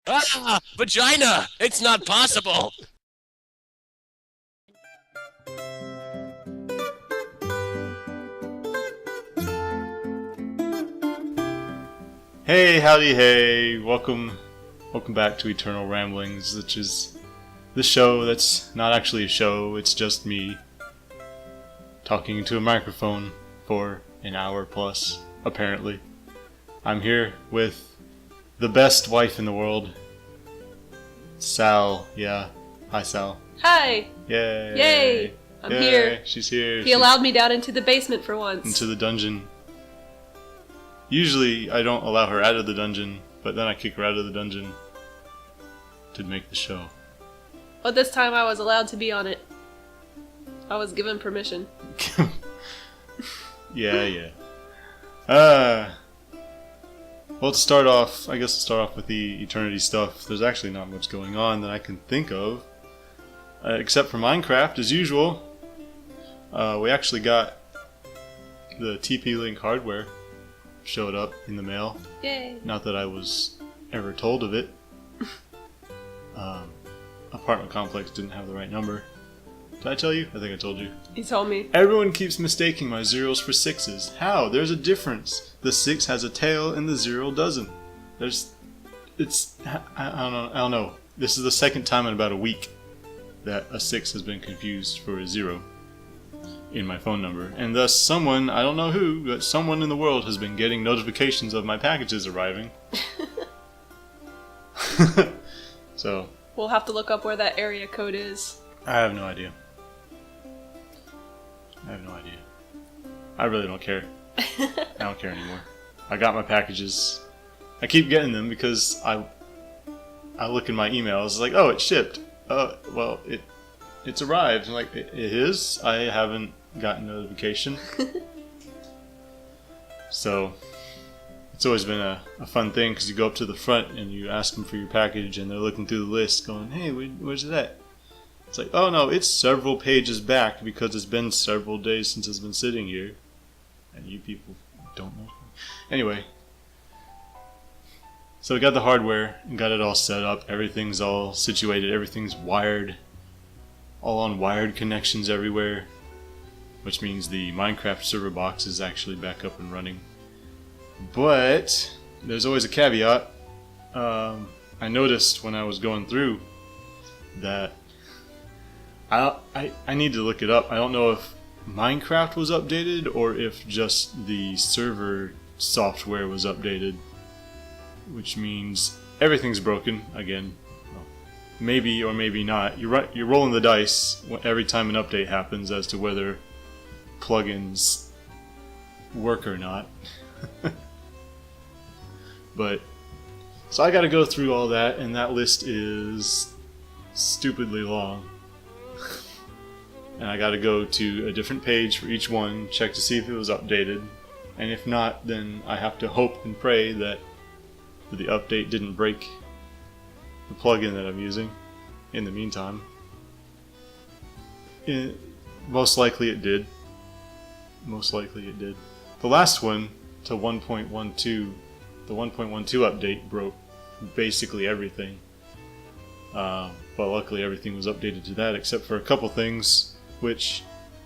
Ah! Vagina! It's not possible! Hey, howdy, hey! Welcome back to Eternal Ramblings, which is the show that's not actually a show. It's just me talking into a microphone for an hour plus. Apparently, I'm here with the best wife in the world, Sal. Yeah, hi, Sal. Hi! Yay! Yay! I'm Yay. here. She's here. He allowed me down into the basement for once. Into the dungeon. Usually, I don't allow her out of the dungeon, but then I kick her out of the dungeon to make the show. But this time I was allowed to be on it. I was given permission. Yeah. Well, to start off, I guess we'll start off with the Eternity stuff. There's actually not much going on that I can think of. Except for Minecraft, as usual. We actually got the TP-Link hardware showed up in the mail. Yay! Not that I was ever told of it. Apartment complex didn't have the right number. Did I tell you? I think I told you. He told me. Everyone keeps mistaking my zeros for sixes. How? There's a difference. The 6 has a tail and the 0 doesn't. I don't know. This is the second time in about a week that a 6 has been confused for a 0 in my phone number. And thus someone, I don't know who, but someone in the world has been getting notifications of my packages arriving. So, We'll have to look up where that area code is. I have no idea. I really don't care. I don't care anymore. I got my packages. I keep getting them because I look in my emails. It's like, oh, it shipped. Well, it's arrived. I'm like, it is? I haven't gotten notification. So, it's always been a fun thing because you go up to the front and you ask them for your package and they're looking through the list going, hey, where's it at? It's like, oh no, it's several pages back because it's been several days since it's been sitting here. And you people don't know. Anyway. So we got the hardware and got it all set up. Everything's all situated. Everything's wired. All on wired connections everywhere. Which means the Minecraft server box is actually back up and running. But there's always a caveat. I noticed when I was going through that I need to look it up. I don't know if Minecraft was updated or if just the server software was updated, which means everything's broken again. Well, maybe or maybe not. You're rolling the dice every time an update happens as to whether plugins work or not. But so I got to go through all that, and that list is stupidly long. And I got to go to a different page for each one, check to see if it was updated, and if not, then I have to hope and pray that the update didn't break the plugin that I'm using in the meantime. Most likely it did. The last one, to 1.12, the 1.12 update broke basically everything. But luckily everything was updated to that except for a couple things which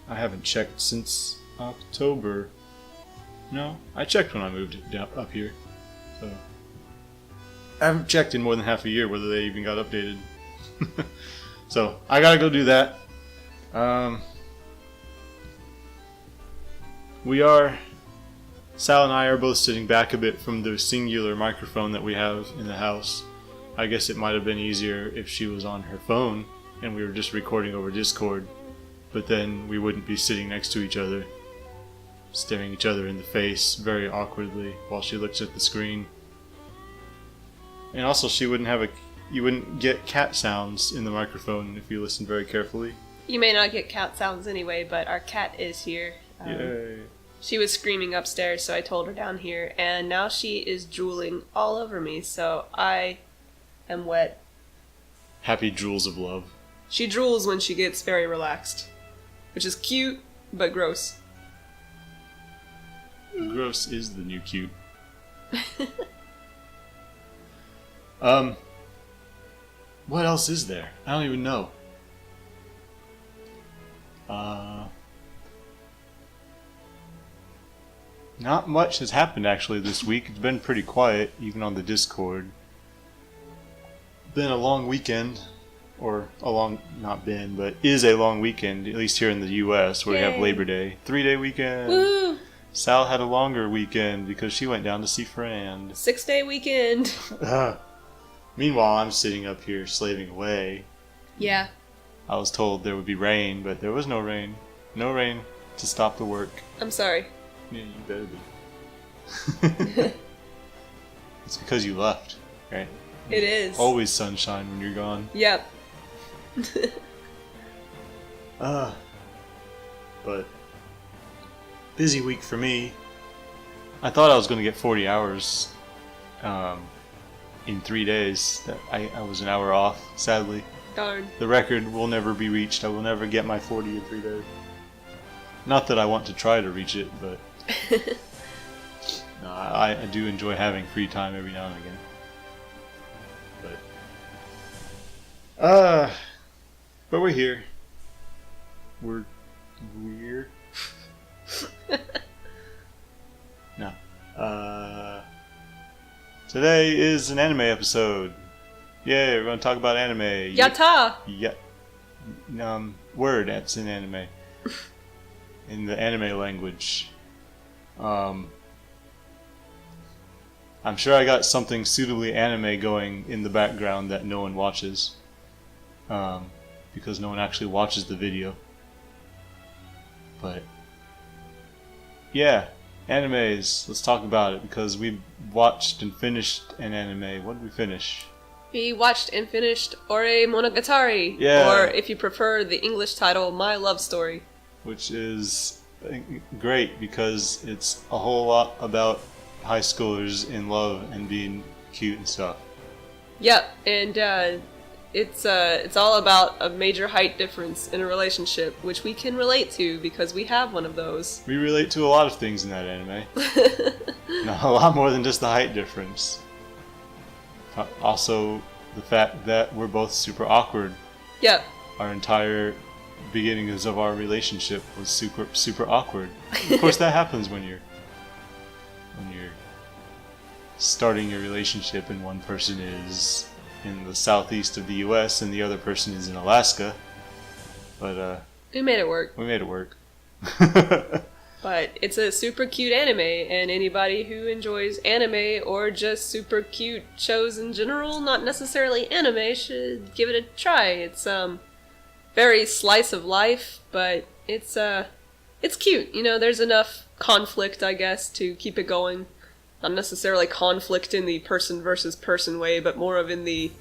I haven't checked since October. No, I checked when I moved up here. So I haven't checked in more than half a year whether they even got updated. So I gotta go do that. Sal and I are both sitting back a bit from the singular microphone that we have in the house. I guess it might have been easier if she was on her phone and we were just recording over Discord, but then we wouldn't be sitting next to each other, staring each other in the face very awkwardly while she looks at the screen. And also you wouldn't get cat sounds in the microphone if you listen very carefully. You may not get cat sounds anyway, but our cat is here. Yay. She was screaming upstairs, so I told her down here, and now she is drooling all over me, so I am wet. Happy drools of love. She drools when she gets very relaxed, which is cute, but gross. Gross is the new cute. What else is there? I don't even know. Not much has happened actually this week. It's been pretty quiet, even on the Discord. Been a long weekend, or not been, but is a long weekend, at least here in the U.S., where we have Labor Day. 3-day weekend. Woo! Sal had a longer weekend because she went down to see Fran. 6-day weekend. Meanwhile, I'm sitting up here slaving away. Yeah. I was told there would be rain, but there was no rain. No rain to stop the work. I'm sorry. Yeah, you better be. It's because you left, right? It is. Always sunshine when you're gone. Yep. But busy week for me. I thought I was going to get 40 hours in 3 days. I was an hour off, sadly. Darn. The record will never be reached. I will never get my 40 in 3 days. Not that I want to try to reach it, but no, I do enjoy having free time every now and again. But we're here. We're weird. No. Today is an anime episode. Yay, we're gonna talk about anime. Yatta! Yeah. Word, that's in anime. In the anime language. I'm sure I got something suitably anime going in the background that no one watches. Because no one actually watches the video. But yeah, animes. Let's talk about it because we watched and finished an anime. What did we finish? We watched and finished Ore Monogatari. Yeah. Or, if you prefer the English title, My Love Story. Which is great because it's a whole lot about high schoolers in love and being cute and stuff. Yep, and it's all about a major height difference in a relationship, which we can relate to because we have one of those. We relate to a lot of things in that anime. No, a lot more than just the height difference. Also, the fact that we're both super awkward. Yep. Our entire beginnings of our relationship was super awkward. Of course, that happens when you're starting a relationship and one person is in the southeast of the U.S. and the other person is in Alaska. But we made it work. We made it work. But it's a super cute anime, and anybody who enjoys anime or just super cute shows in general, not necessarily anime, should give it a try. It's very slice of life, but it's cute. You know, there's enough conflict, I guess, to keep it going. Not necessarily conflict in the person versus person way, but more of in the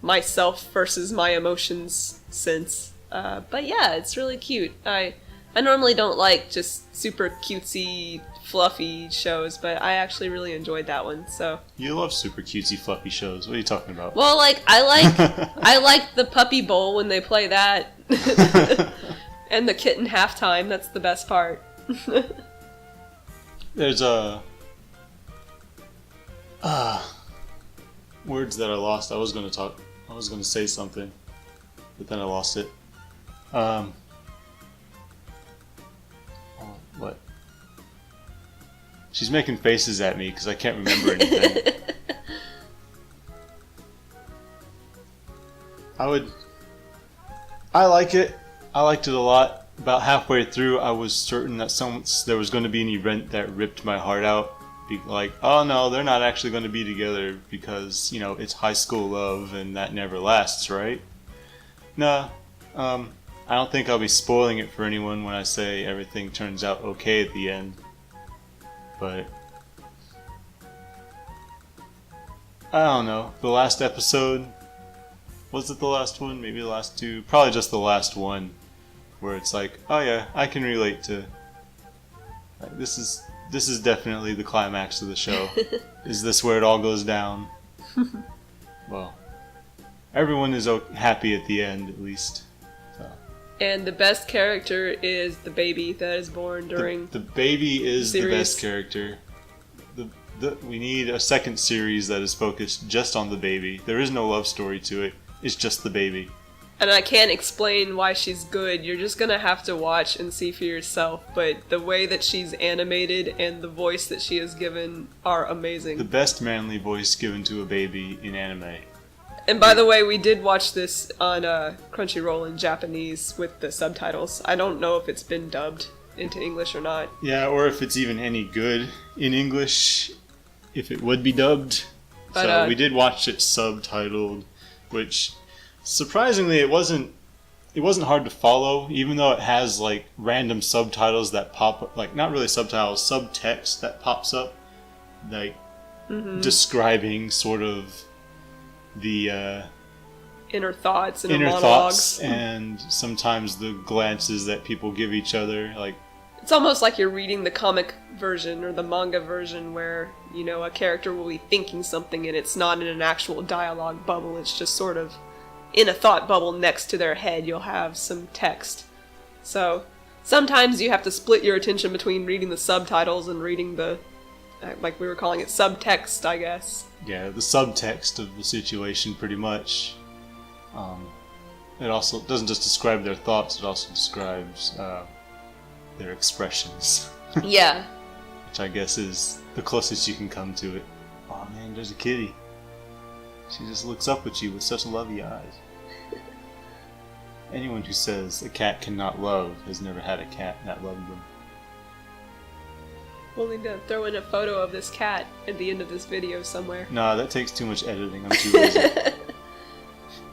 myself versus my emotions sense. But yeah, it's really cute. I normally don't like just super cutesy, fluffy shows, but I actually really enjoyed that one. So You love super cutesy, fluffy shows. What are you talking about? well, like I like the Puppy Bowl when they play that, and the kitten halftime. That's the best part. There's words that I lost. I was gonna say something, but then I lost it. What? She's making faces at me because I can't remember anything. I like it. I liked it a lot. About halfway through, I was certain that there was going to be an event that ripped my heart out. Like, oh no, they're not actually going to be together because, you know, it's high school love and that never lasts, right? Nah, I don't think I'll be spoiling it for anyone when I say everything turns out okay at the end. But I don't know. The last episode, was it the last one? Maybe the last two? Probably just the last one, where it's like, oh yeah, I can relate to. Like, this is definitely the climax of the show. Is this where it all goes down? Well, everyone is happy at the end, at least. So. And the best character is the baby that is born during the baby is series. The best character. We need a second series that is focused just on the baby. There is no love story to it. It's just the baby. And I can't explain why she's good. You're just gonna have to watch and see for yourself. But the way that she's animated and the voice that she is given are amazing. The best manly voice given to a baby in anime. And by the way, we did watch this on Crunchyroll in Japanese with the subtitles. I don't know if it's been dubbed into English or not. Yeah, or if it's even any good in English, if it would be dubbed. But, so we did watch it subtitled, which surprisingly it wasn't hard to follow, even though it has like random subtitles that pop up, like not really subtitles, subtext that pops up, like describing sort of the inner thoughts and inner monologues. thoughts and sometimes the glances that people give each other. Like it's almost like you're reading the comic version or the manga version where, you know, a character will be thinking something and it's not in an actual dialogue bubble. It's just sort of in a thought bubble next to their head. You'll have some text. So sometimes you have to split your attention between reading the subtitles and reading the, like we were calling it, subtext, I guess. Yeah, the subtext of the situation, pretty much. It also doesn't just describe their thoughts, it also describes their expressions. Yeah. Which I guess is the closest you can come to it. Oh man, there's a kitty. She just looks up at you with such lovely eyes. Anyone who says a cat cannot love has never had a cat that loved them. We'll need to throw in a photo of this cat at the end of this video somewhere. Nah, that takes too much editing. I'm too lazy.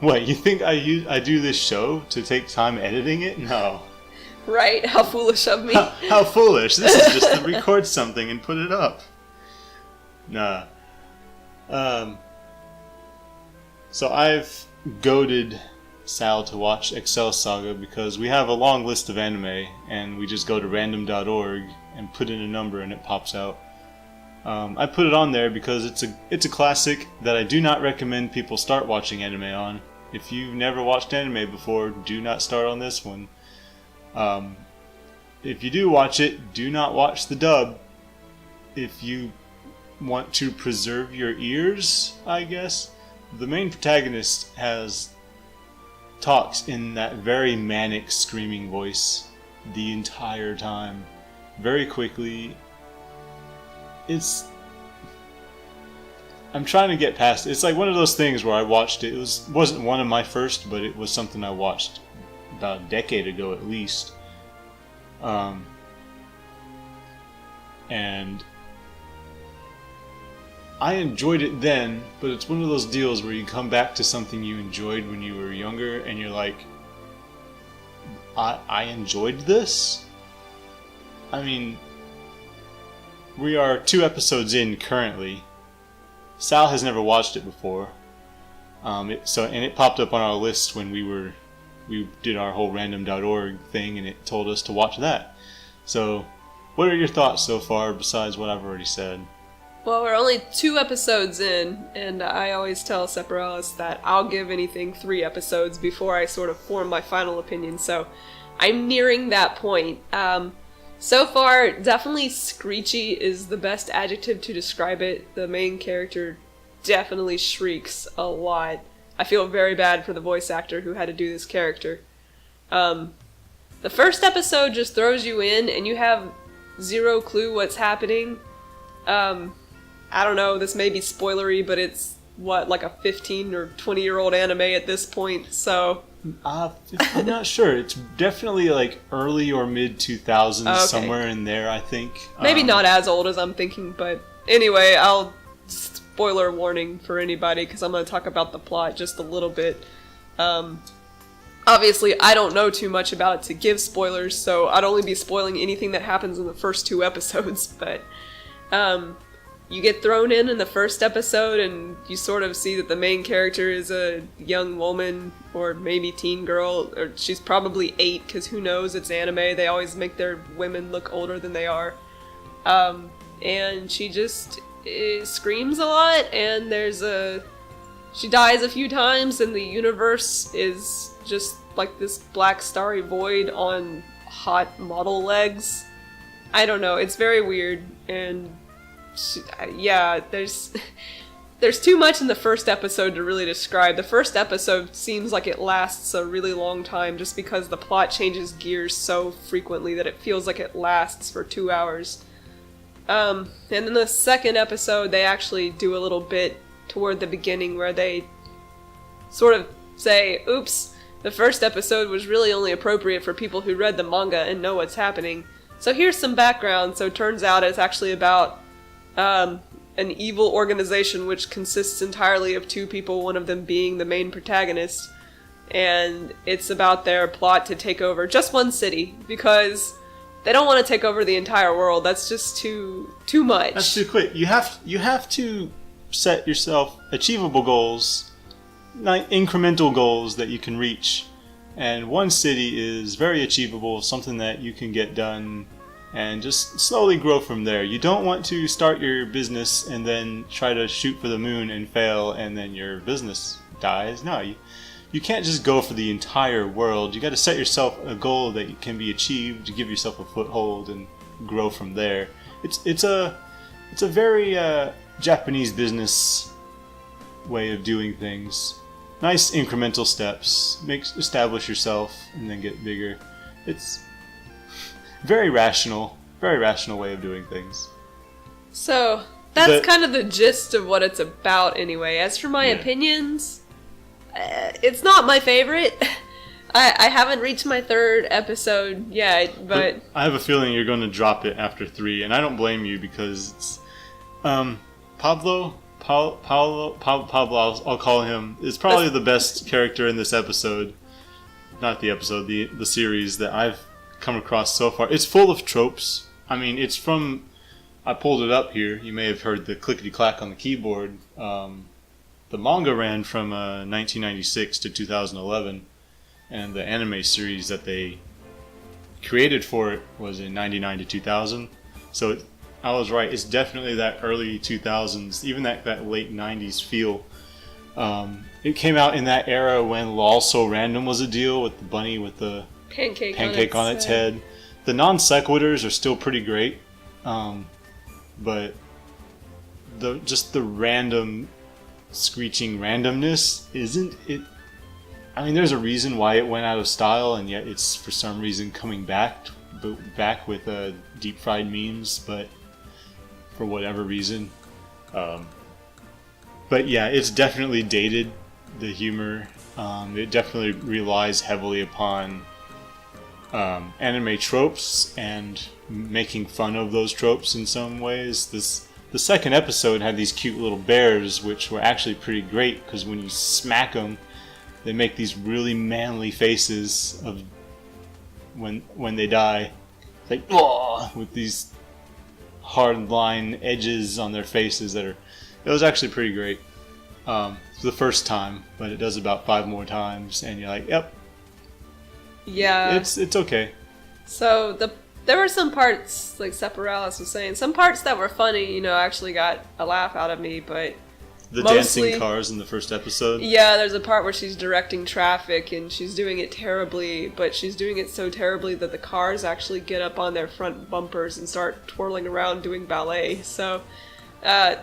What, you think I do this show to take time editing it? No. Right? How foolish of me. How foolish. This is just to record something and put it up. Nah. So I've goaded Sal to watch Excel Saga because we have a long list of anime and we just go to random.org and put in a number and it pops out. I put it on there because it's a classic that I do not recommend people start watching anime on. If you've never watched anime before, do not start on this one. If you do watch it, do not watch the dub. If you want to preserve your ears, I guess. The main protagonist talks in that very manic screaming voice the entire time. Very quickly. I'm trying to get past it. It's like one of those things where I watched it. It wasn't one of my first, but it was something I watched about a decade ago at least. And I enjoyed it then, but it's one of those deals where you come back to something you enjoyed when you were younger and you're like, I enjoyed this? I mean, we are 2 episodes in currently. Sal has never watched it before. And it popped up on our list when we did our whole random.org thing and it told us to watch that. So, what are your thoughts so far besides what I've already said? Well, we're only 2 episodes in, and I always tell Separalis that I'll give anything 3 episodes before I sort of form my final opinion, so I'm nearing that point. So far, definitely screechy is the best adjective to describe it. The main character definitely shrieks a lot. I feel very bad for the voice actor who had to do this character. The first episode just throws you in, and you have zero clue what's happening. I don't know, this may be spoilery, but it's, like a 15 or 20-year-old anime at this point, so... I'm not sure. It's definitely like early or mid-2000s, okay. Somewhere in there, I think. Maybe not as old as I'm thinking, but anyway, I'll... Spoiler warning for anybody, because I'm going to talk about the plot just a little bit. Obviously, I don't know too much about it to give spoilers, so I'd only be spoiling anything that happens in the first 2 episodes, but... you get thrown in the first episode and you sort of see that the main character is a young woman or maybe teen girl, or she's probably 8 because who knows, it's anime, they always make their women look older than they are. And she just screams a lot and she dies a few times and the universe is just like this black starry void on hot model legs. I don't know, it's very weird and... yeah, there's... there's too much in the first episode to really describe. The first episode seems like it lasts a really long time just because the plot changes gears so frequently that it feels like it lasts for 2 hours. And in the second episode, they actually do a little bit toward the beginning where they sort of say, oops, the first episode was really only appropriate for people who read the manga and know what's happening. So here's some background. So it turns out it's actually about an evil organization which consists entirely of 2 people, one of them being the main protagonist. And it's about their plot to take over just one city, because they don't want to take over the entire world. That's just too much. That's too quick. You have to set yourself achievable goals, like incremental goals that you can reach. And one city is very achievable, something that you can get done and just slowly grow from there. You don't want to start your business and then try to shoot for the moon and fail and then your business dies. No, you can't just go for the entire world. You got to set yourself a goal that can be achieved to give yourself a foothold and grow from there. It's a very Japanese business way of doing things. Nice incremental steps. Establish yourself and then get bigger. It's very rational way of doing things. So that's kind of the gist of what it's about anyway. As for my opinions, it's not my favorite. I haven't reached my 3rd episode yet, but I have a feeling you're going to drop it after 3, and I don't blame you because it's Pablo, I'll call him, is probably the best character in this episode. Not the episode, the series that I've come across so far. It's full of tropes. I mean, it's from... I pulled it up here. You may have heard the clickety-clack on the keyboard. The manga ran from 1996 to 2011, and the anime series that they created for it was in 99 to 2000. So I was right. It's definitely that early 2000s, even that late 90s feel. It came out in that era when LOL So Random was a deal, with the bunny with the pancake on its head. The non sequiturs are still pretty great, but the random screeching randomness isn't it. I mean, there's a reason why it went out of style, and yet it's for some reason coming back with deep fried memes, but for whatever reason. But yeah, it's definitely dated, the humor. It definitely relies heavily upon anime tropes and making fun of those tropes in some ways. The second episode had these cute little bears, which were actually pretty great because when you smack them, they make these really manly faces of when they die, like oh, with these hard line edges on their faces that are. It was actually pretty great. For the first time, but it does about 5 more times, and you're like, yep. Yeah. It's okay. So there were some parts, like Separalis was saying, some parts that were funny, actually got a laugh out of me, but the mostly, dancing cars in the first episode. Yeah, there's a part where she's directing traffic, and she's doing it terribly, but she's doing it so terribly that the cars actually get up on their front bumpers and start twirling around doing ballet, so...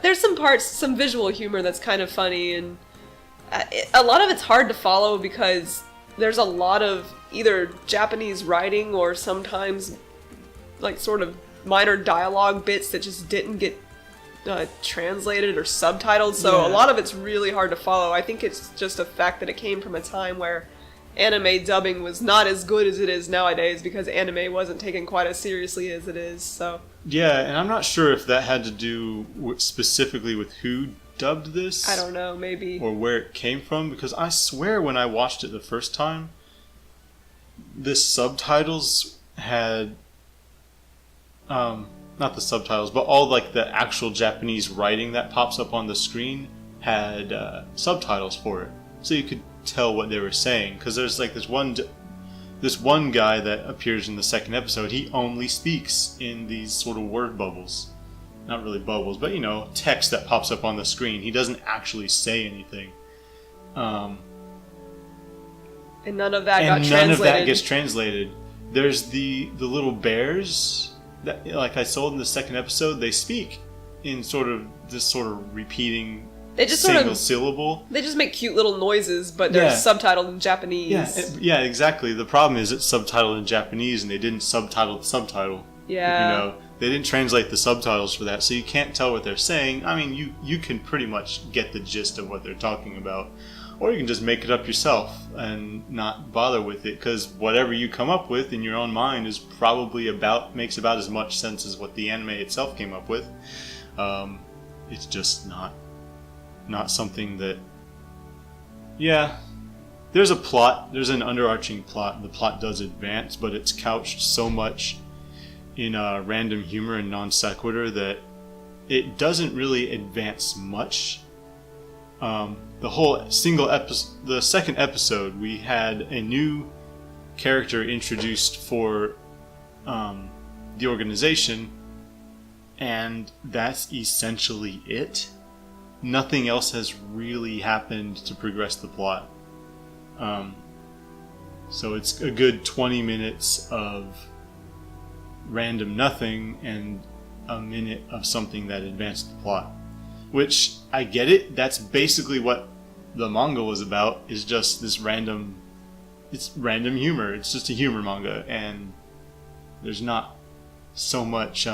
there's some parts, some visual humor that's kind of funny, and a lot of it's hard to follow because there's a lot of either Japanese writing or sometimes like sort of minor dialogue bits that just didn't get translated or subtitled, so a lot of it's really hard to follow. I think it's just a fact that it came from a time where anime dubbing was not as good as it is nowadays because anime wasn't taken quite as seriously as it is, so... Yeah, and I'm not sure if that had to do specifically with who dubbed this. I don't know, maybe. Or where it came from, because I swear when I watched it the first time, the subtitles had... not the subtitles, but all like the actual Japanese writing that pops up on the screen had subtitles for it. So you could tell what they were saying, because there's like this one guy that appears in the second episode. He only speaks in these sort of word bubbles, not really bubbles, but text that pops up on the screen. He doesn't actually say anything, and none of that got translated. None of that gets translated. There's the little bears that, like I told in the second episode, they speak in sort of this sort of repeating They just sort single of syllable. They just make cute little noises, but they're Yeah. subtitled in Japanese. Yeah, exactly. The problem is it's subtitled in Japanese, and they didn't subtitle the subtitle. Yeah. You know, they didn't translate the subtitles for that, so you can't tell what they're saying. I mean, you can pretty much get the gist of what they're talking about, or you can just make it up yourself and not bother with it, because whatever you come up with in your own mind is probably makes about as much sense as what the anime itself came up with. It's just not something that. Yeah, there's a plot. There's an underarching plot. The plot does advance, but it's couched so much in random humor and non sequitur that it doesn't really advance much. The whole single episode, the second episode, we had a new character introduced for the organization, and that's essentially it. Nothing else has really happened to progress the plot. So it's a good 20 minutes of random nothing and a minute of something that advanced the plot. Which, I get it, that's basically what the manga was about, is just this random humor. It's just a humor manga, and there's not so much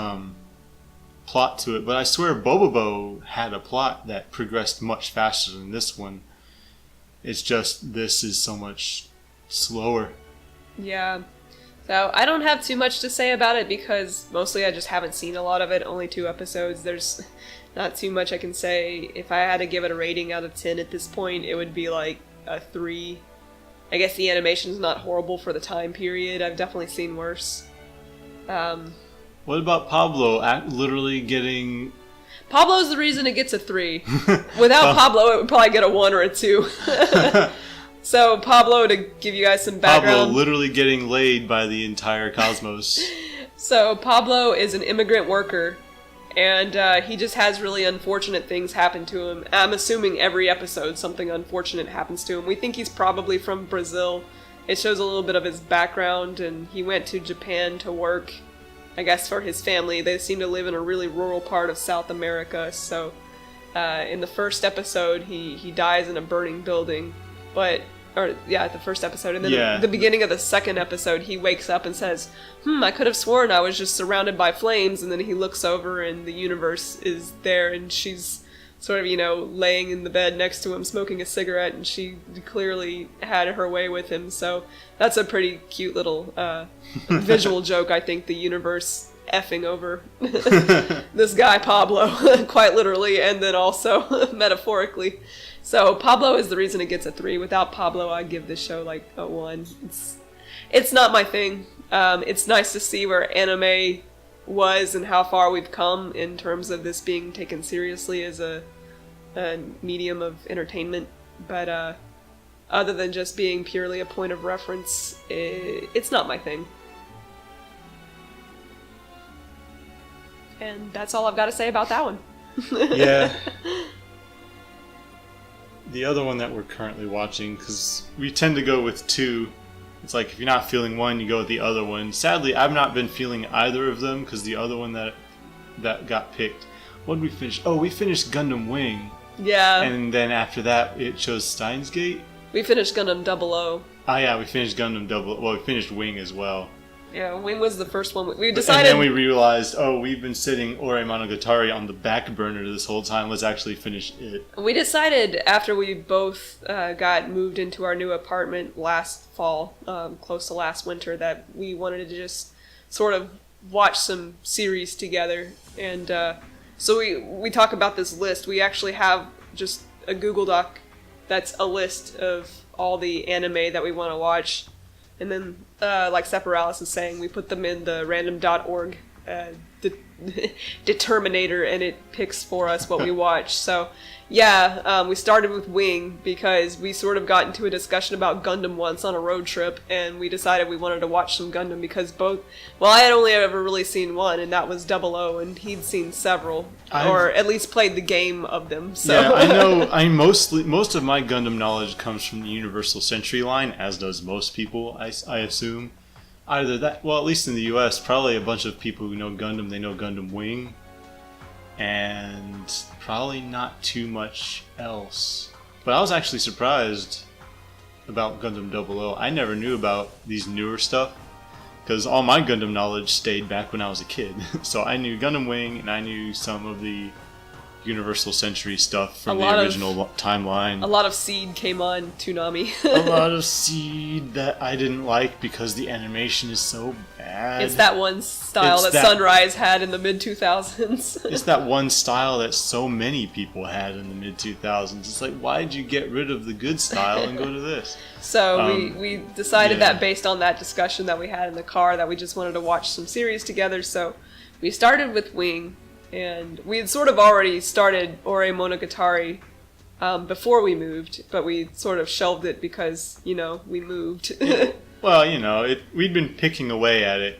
plot to it. But I swear Bobobo had a plot that progressed much faster than this one. It's just, this is so much slower. Yeah. So I don't have too much to say about it because mostly I just haven't seen a lot of it. Only 2 episodes. There's not too much I can say. If I had to give it a rating out of 10 at this point, it would be like a 3. I guess the animation's not horrible for the time period. I've definitely seen worse. What about Pablo literally getting... Pablo's the reason it gets a 3. Without Pablo, it would probably get a 1 or a 2. So, Pablo, to give you guys some background... Pablo literally getting laid by the entire cosmos. So, Pablo is an immigrant worker, and he just has really unfortunate things happen to him. I'm assuming every episode something unfortunate happens to him. We think he's probably from Brazil. It shows a little bit of his background, and he went to Japan to work, I guess, for his family. They seem to live in a really rural part of South America, so in the first episode, he dies in a burning building. The first episode. And then at the beginning of the second episode, he wakes up and says, I could have sworn I was just surrounded by flames. And then he looks over and the universe is there and she's sort of, laying in the bed next to him smoking a cigarette, and she clearly had her way with him. So that's a pretty cute little visual joke, I think, the universe effing over this guy Pablo, quite literally, and then also metaphorically. So Pablo is the reason it gets a 3. Without Pablo, I'd give this show like a 1. It's not my thing. It's nice to see where anime was and how far we've come in terms of this being taken seriously as a medium of entertainment. But other than just being purely a point of reference, it's not my thing. And that's all I've got to say about that one. Yeah. The other one that we're currently watching, because we tend to go with 2. It's like if you're not feeling one, you go with the other one. Sadly, I've not been feeling either of them, because the other one that got picked, what did we finish? Oh, we finished Gundam Wing. Yeah. And then after that, it chose Steins Gate. We finished Gundam 00. Oh yeah, we finished Gundam Double. Well, we finished Wing as well. Yeah, Wing was the first one. We decided... And then we realized, we've been sitting Ore Monogatari on the back burner this whole time. Let's actually finish it. We decided after we both got moved into our new apartment last fall, close to last winter, that we wanted to just sort of watch some series together. And so we talk about this list. We actually have just a Google Doc that's a list of all the anime that we want to watch. And then, like Separalis is saying, we put them in the random.org determinator, and it picks for us what we watch. So, yeah, we started with Wing because we sort of got into a discussion about Gundam once on a road trip, and we decided we wanted to watch some Gundam because I had only ever really seen one, and that was 00, and he'd seen several, or at least played the game of them. So. Yeah, I know. Most of my Gundam knowledge comes from the Universal Century line, as does most people, I assume. Either that, well, at least in the US, probably a bunch of people who know Gundam, they know Gundam Wing. And probably not too much else. But I was actually surprised about Gundam 00. I never knew about these newer stuff because all my Gundam knowledge stayed back when I was a kid. So I knew Gundam Wing and I knew some of the Universal Century stuff from the original timeline. A lot of Seed came on Toonami. A lot of Seed that I didn't like because the animation is so bad. It's that one style that Sunrise had in the mid-2000s. It's that one style that so many people had in the mid-2000s. It's like, why'd you get rid of the good style and go to this? So we decided that based on that discussion that we had in the car that we just wanted to watch some series together. So we started with Wing. And we had sort of already started Ore Monogatari before we moved, but we sort of shelved it because, we moved. Well, we'd been picking away at it,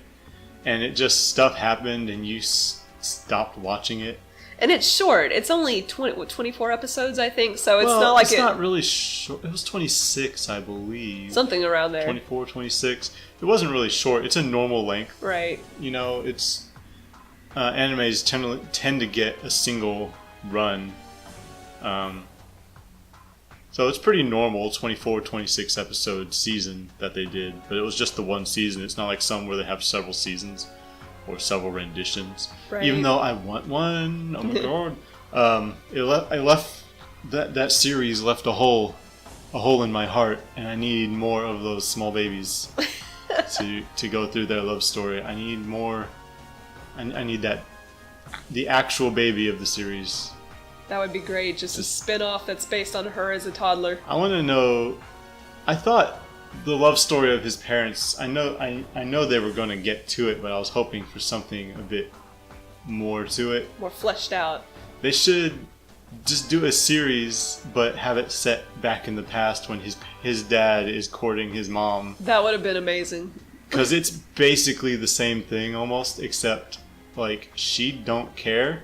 and it just stuff happened, and you stopped watching it. And it's short. It's only 24 episodes, I think, so it's not like it's not really short. It was 26, I believe. Something around there. 24, 26. It wasn't really short. It's a normal length. Right. It's... animes tend to get a single run. So it's pretty normal, 24, 26 episode season that they did. But it was just the one season. It's not like some where they have several seasons or several renditions. Right. Even though I want one. Oh my god. That series left a hole in my heart, and I need more of those small babies to go through their love story. I need more. I need the actual baby of the series. That would be great. Just a spin-off that's based on her as a toddler. I want to know. I thought the love story of his parents. I know they were going to get to it, but I was hoping for something a bit more to it. More fleshed out. They should just do a series, but have it set back in the past when his dad is courting his mom. That would have been amazing. Because it's basically the same thing almost, except like she don't care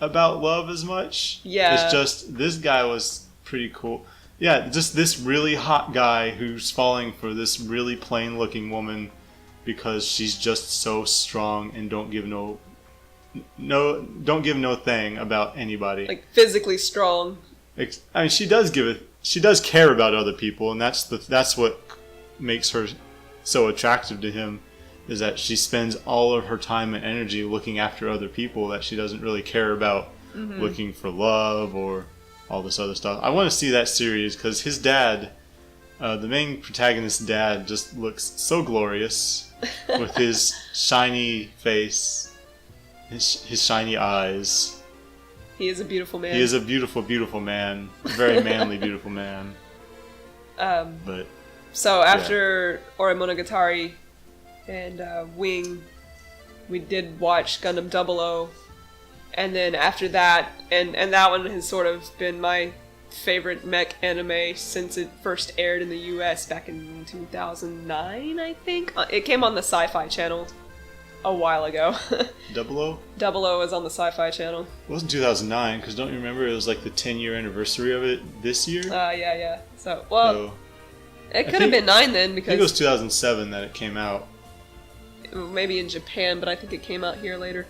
about love as much. Yeah. It's just this guy was pretty cool. Yeah, just this really hot guy who's falling for this really plain looking woman because she's just so strong and don't give no thing about anybody. Like physically strong. I mean, she does care about other people, and that's what makes her so attractive to him, is that she spends all of her time and energy looking after other people, that she doesn't really care about looking for love or all this other stuff. I want to see that series because his dad, the main protagonist's dad, just looks so glorious with his shiny face, his shiny eyes. He is a beautiful man. He is a beautiful, beautiful man. A very manly, beautiful man. But so after Ore Monogatari and Wing, we did watch Gundam 00, and then after that, and that one has sort of been my favorite mech anime since it first aired in the US back in 2009, I think. It came on the Sci-Fi Channel a while ago. 00? 00 was on the Sci-Fi Channel. It wasn't 2009, because don't you remember it was like the 10-year anniversary of it this year? Yeah. So, well, it could have been 9 then, because... I think it was 2007 that it came out. Maybe in Japan, but I think it came out here later.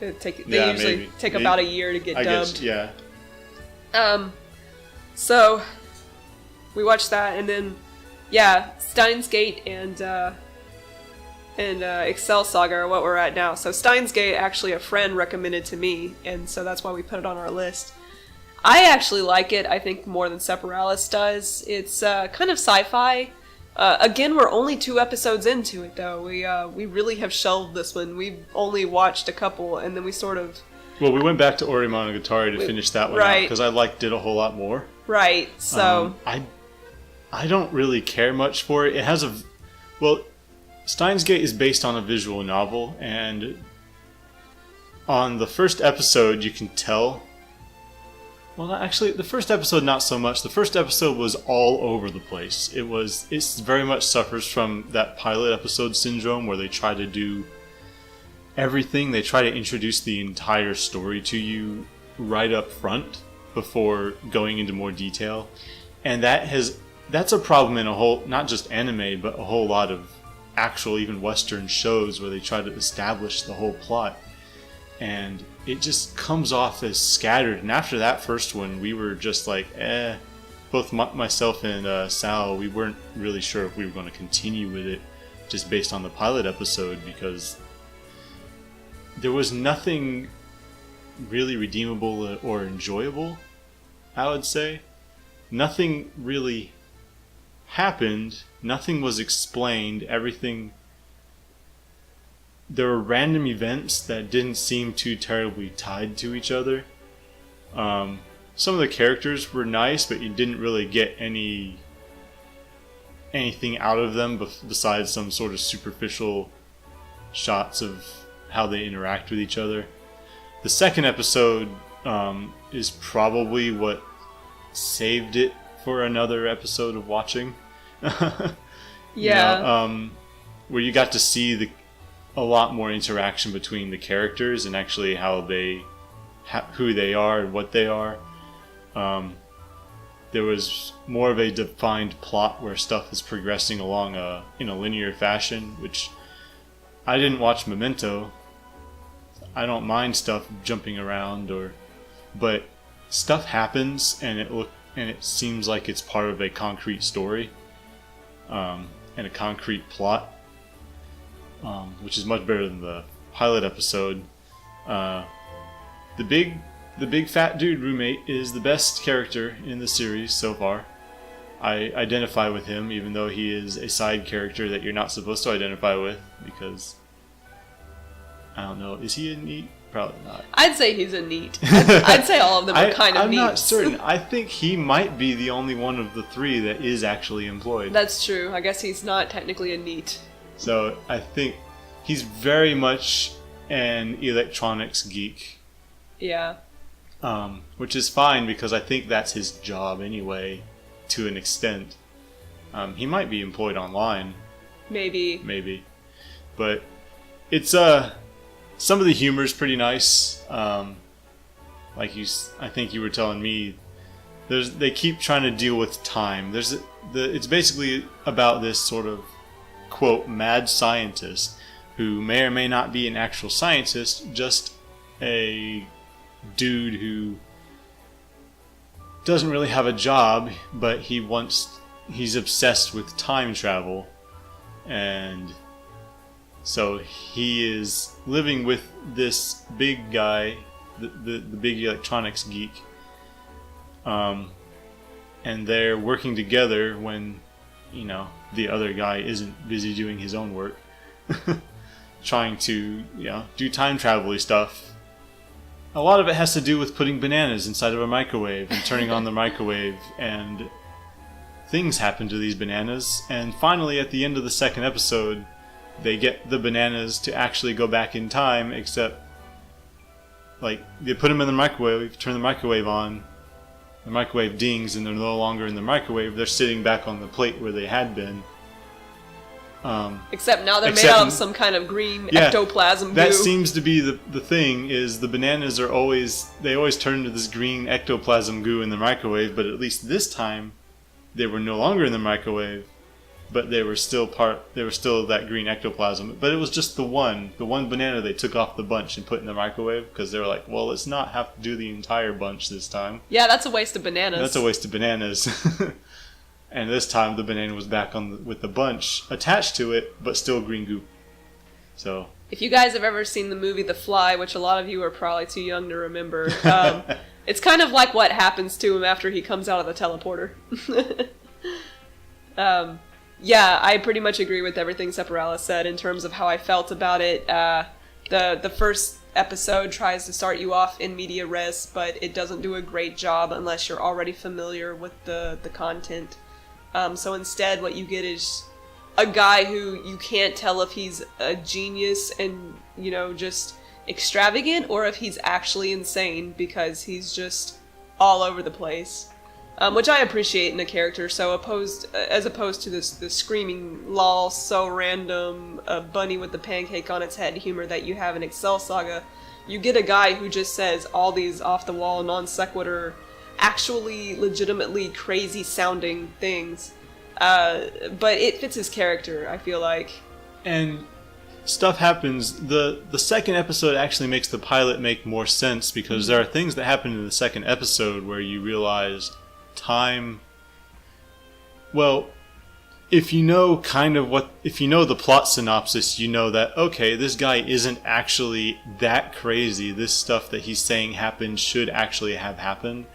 They usually take maybe. About a year to get dubbed. Guess, yeah. So we watched that, and then Steins Gate and Excel Saga are what we're at now. So Steins Gate, actually a friend recommended to me, and so that's why we put it on our list. I actually like it, I think, more than Separalis does. It's kind of sci-fi. Again, we're only 2 episodes into it, though. We really have shelved this one. We've only watched a couple, and then we sort of... Well, we went back to Ore Monogatari to finish that one out, because I liked it a whole lot more. Right, so... I don't really care much for it. It has a... Well, Steins Gate is based on a visual novel, and on the first episode, you can tell... Well, actually, the first episode, not so much. The first episode was all over the place. It very much suffers from that pilot episode syndrome where they try to do everything. They try to introduce the entire story to you right up front before going into more detail. And that's a problem in a whole, not just anime, but a whole lot of actual, even Western shows where they try to establish the whole plot. and it just comes off as scattered. And after that first one, we were just like, both myself and Sal, we weren't really sure if we were going to continue with it just based on the pilot episode, because there was nothing really redeemable or enjoyable, I would say. Nothing really happened. Nothing was explained. Everything... There were random events that didn't seem too terribly tied to each other. Some of the characters were nice, but you didn't really get anything out of them besides some sort of superficial shots of how they interact with each other. The second episode is probably what saved it for another episode of watching. Yeah. Where you got to see a lot more interaction between the characters and actually who they are and what they are. There was more of a defined plot where stuff is progressing along in a linear fashion, which I didn't watch Memento. I don't mind stuff jumping around, but stuff happens and it seems like it's part of a concrete story and a concrete plot, which is much better than the pilot episode. The big fat dude roommate is the best character in the series so far. I identify with him, even though he is a side character that you're not supposed to identify with, because I don't know, is he a neat? Probably not. I'd say he's a neat. I'd say all of them are kind of neat. I'm not certain. I think he might be the only one of the three that is actually employed. That's true. I guess he's not technically a neat. So I think he's very much an electronics geek. Yeah. Which is fine, because I think that's his job anyway, to an extent. He might be employed online. Maybe. But it's some of the humor is pretty nice. I think you were telling me, they keep trying to deal with time. It's basically about this sort of, quote, mad scientist who may or may not be an actual scientist, just a dude who doesn't really have a job, but he's obsessed with time travel, and so he is living with this big guy, the big electronics geek, and they're working together when the other guy isn't busy doing his own work, trying to do time travel-y stuff. A lot of it has to do with putting bananas inside of a microwave and turning on the microwave, and things happen to these bananas. And finally, at the end of the second episode, they get the bananas to actually go back in time, except they put them in the microwave, turn the microwave on, the microwave dings, and they're no longer in the microwave. They're sitting back on the plate where they had been. Except now they're made out of some kind of green ectoplasm goo. That seems to be the thing, is the bananas they always turn into this green ectoplasm goo in the microwave, but at least this time they were no longer in the microwave, but they were still that green ectoplasm. But it was just the one banana they took off the bunch and put in the microwave, because they were like, well, let's not have to do the entire bunch this time. Yeah, that's a waste of bananas. That's a waste of bananas. And this time the banana was back with the bunch attached to it, but still green goop. So, if you guys have ever seen the movie The Fly, which a lot of you are probably too young to remember, it's kind of like what happens to him after he comes out of the teleporter. Yeah, I pretty much agree with everything Separala said in terms of how I felt about it. The first episode tries to start you off in media res, but it doesn't do a great job unless you're already familiar with the content. So instead, what you get is a guy who you can't tell if he's a genius and, just extravagant, or if he's actually insane, because he's just all over the place. Which I appreciate in a character, as opposed to the screaming lol, so random, bunny with the pancake on its head humor that you have in Excel Saga. You get a guy who just says all these off-the-wall, non-sequitur, actually legitimately crazy sounding things, but it fits his character, I feel like. And stuff happens. The second episode actually makes the pilot make more sense because there are things that happen in the second episode where you realize time. Well, if you know the plot synopsis, you know that, okay, this guy isn't actually that crazy. This stuff that he's saying happened should actually have happened.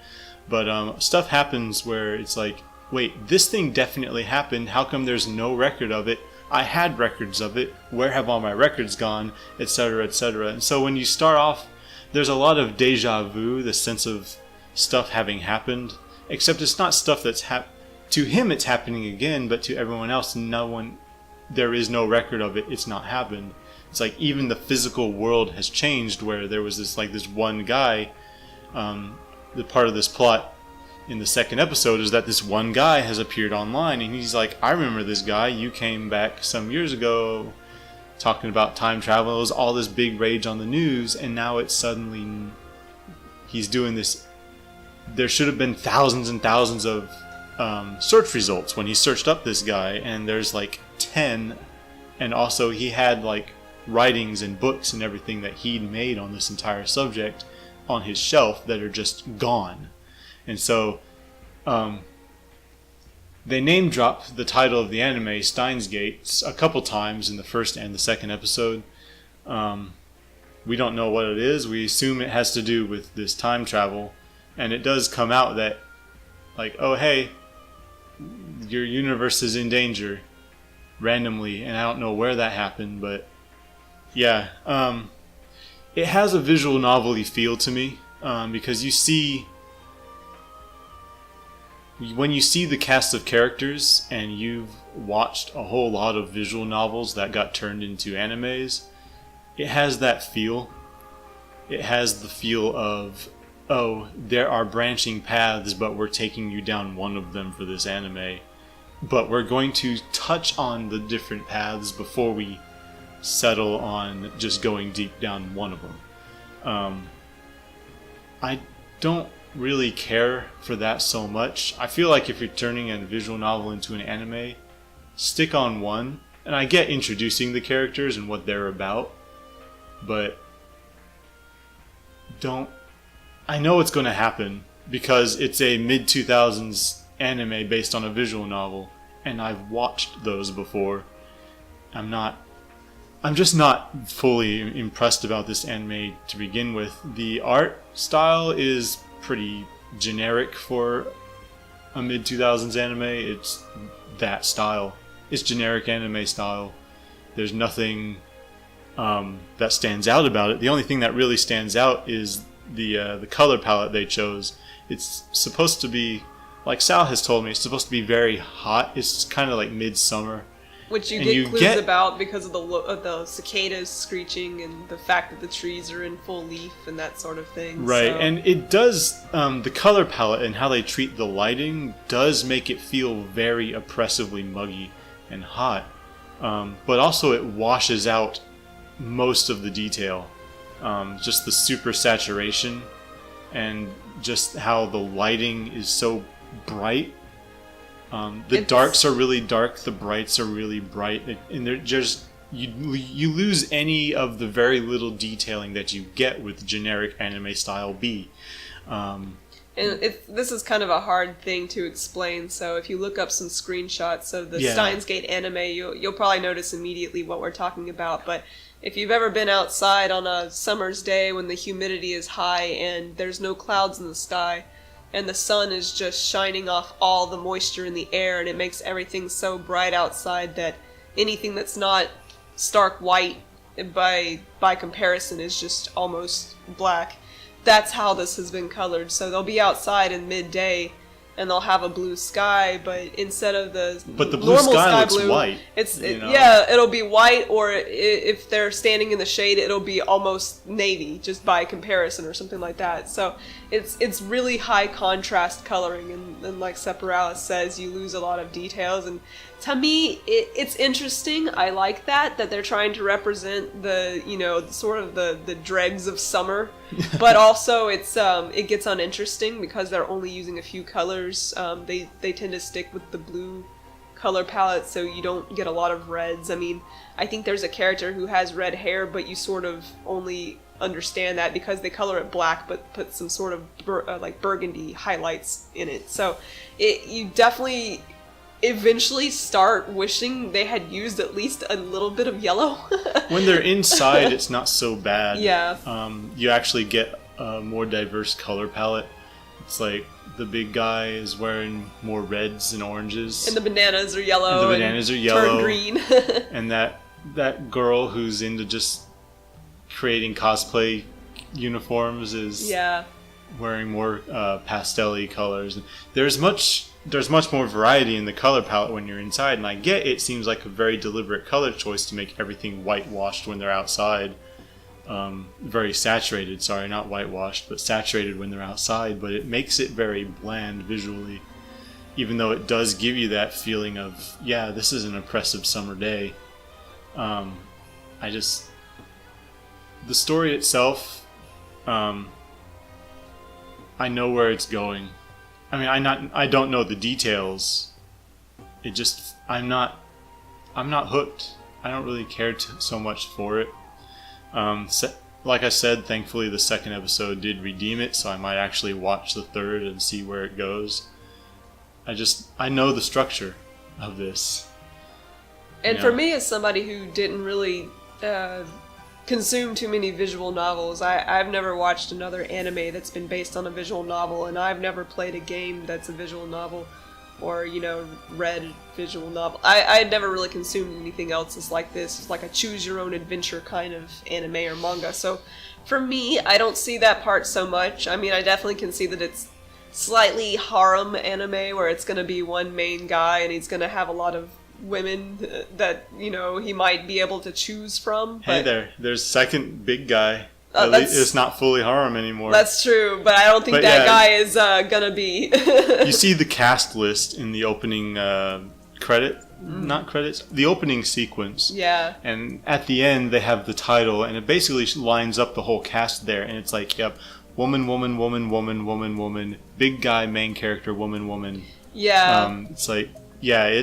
But stuff happens where it's like, wait, this thing definitely happened. How come there's no record of it? I had records of it. Where have all my records gone? Etc., etc. And so when you start off, there's a lot of deja vu, the sense of stuff having happened. Except it's not stuff that's to him it's happening again, but to everyone else, there is no record of it. It's not happened. It's like even the physical world has changed, where there was this one guy. The part of this plot in the second episode is that this one guy has appeared online, and he's like, I remember this guy. You came back some years ago talking about time travel. It was all this big rage on the news, and now it's suddenly he's doing this. There should have been thousands and thousands of search results when he searched up this guy, and there's like 10, and also he had like writings and books and everything that he'd made on this entire subject on his shelf that are just gone. And so they name drop the title of the anime, Steins Gate, a couple times in the first and the second episode. We don't know what it is. We assume it has to do with this time travel, and it does come out that, like, oh hey, your universe is in danger randomly, and I don't know where that happened, but yeah, it has a visual novel-y feel to me, because when you see the cast of characters and you've watched a whole lot of visual novels that got turned into animes, it has that feel. It has the feel of, oh, there are branching paths, but we're taking you down one of them for this anime. But we're going to touch on the different paths before we settle on just going deep down one of them. I don't really care for that so much. I feel like if you're turning a visual novel into an anime, stick on one. And I get introducing the characters and what they're about, but I know it's going to happen because it's a mid-2000s anime based on a visual novel, and I've watched those before. I'm just not fully impressed about this anime to begin with. The art style is pretty generic for a mid-2000s anime. It's that style. It's generic anime style. There's nothing that stands out about it. The only thing that really stands out is the color palette they chose. It's supposed to be, like Sal has told me, it's supposed to be very hot. It's kind of like midsummer. Which you get clues about because of the cicadas screeching and the fact that the trees are in full leaf and that sort of thing. Right, so. And it does, the color palette and how they treat the lighting does make it feel very oppressively muggy and hot. But also it washes out most of the detail. Just the super saturation and just how the lighting is so bright. The darks are really dark, the brights are really bright, and they're just you lose any of the very little detailing that you get with generic anime style B. And this is kind of a hard thing to explain, so if you look up some screenshots of the Steins Gate anime, you'll probably notice immediately what we're talking about. But if you've ever been outside on a summer's day when the humidity is high and there's no clouds in the sky, and the sun is just shining off all the moisture in the air, and it makes everything so bright outside that anything that's not stark white by comparison is just almost black. That's how this has been colored. So they'll be outside in midday and they'll have a blue sky, but instead of the blue normal sky looks blue, white. It'll be white, or if they're standing in the shade, it'll be almost navy, just by comparison or something like that. So it's really high contrast coloring, and like Separalis says, you lose a lot of details. And to me, it's interesting. I like that they're trying to represent the sort of the dregs of summer, but also it gets uninteresting because they're only using a few colors. They tend to stick with the blue color palette, so you don't get a lot of reds. I mean, I think there's a character who has red hair, but you sort of only understand that because they color it black but put some sort of like burgundy highlights in it. So you definitely eventually start wishing they had used at least a little bit of yellow. When they're inside, it's not so bad. Yeah. You actually get a more diverse color palette. It's like the big guy is wearing more reds and oranges. And the bananas are yellow. And the bananas are yellow. Turn green. And that girl who's into just creating cosplay uniforms is wearing more pastel-y colors. There's much more variety in the color palette when you're inside, and I get it seems like a very deliberate color choice to make everything whitewashed when they're outside. Very saturated, sorry, not whitewashed, but saturated when they're outside, but it makes it very bland visually, even though it does give you that feeling of, yeah, this is an oppressive summer day. The story itself, I know where it's going. I mean, I don't know the details. I'm not hooked. I don't really care so much for it. Like I said, thankfully the second episode did redeem it, so I might actually watch the third and see where it goes. I know the structure of this. And for me, as somebody who didn't really consume too many visual novels, I've never watched another anime that's been based on a visual novel, and I've never played a game that's a visual novel, or, read a visual novel. I had never really consumed anything else that's like this. It's like a choose-your-own-adventure kind of anime or manga. So for me, I don't see that part so much. I mean, I definitely can see that it's slightly harem anime, where it's going to be one main guy, and he's going to have a lot of women that he might be able to choose from. But there's second big guy. At least it's not fully harem anymore. That's true, but I don't think guy is gonna be. You see the cast list in the opening not credits, the opening sequence. Yeah. And at the end they have the title, and it basically lines up the whole cast there, and it's like, yep, woman, woman, woman, woman, woman, woman, big guy, main character, woman, woman. Yeah. It's like, yeah,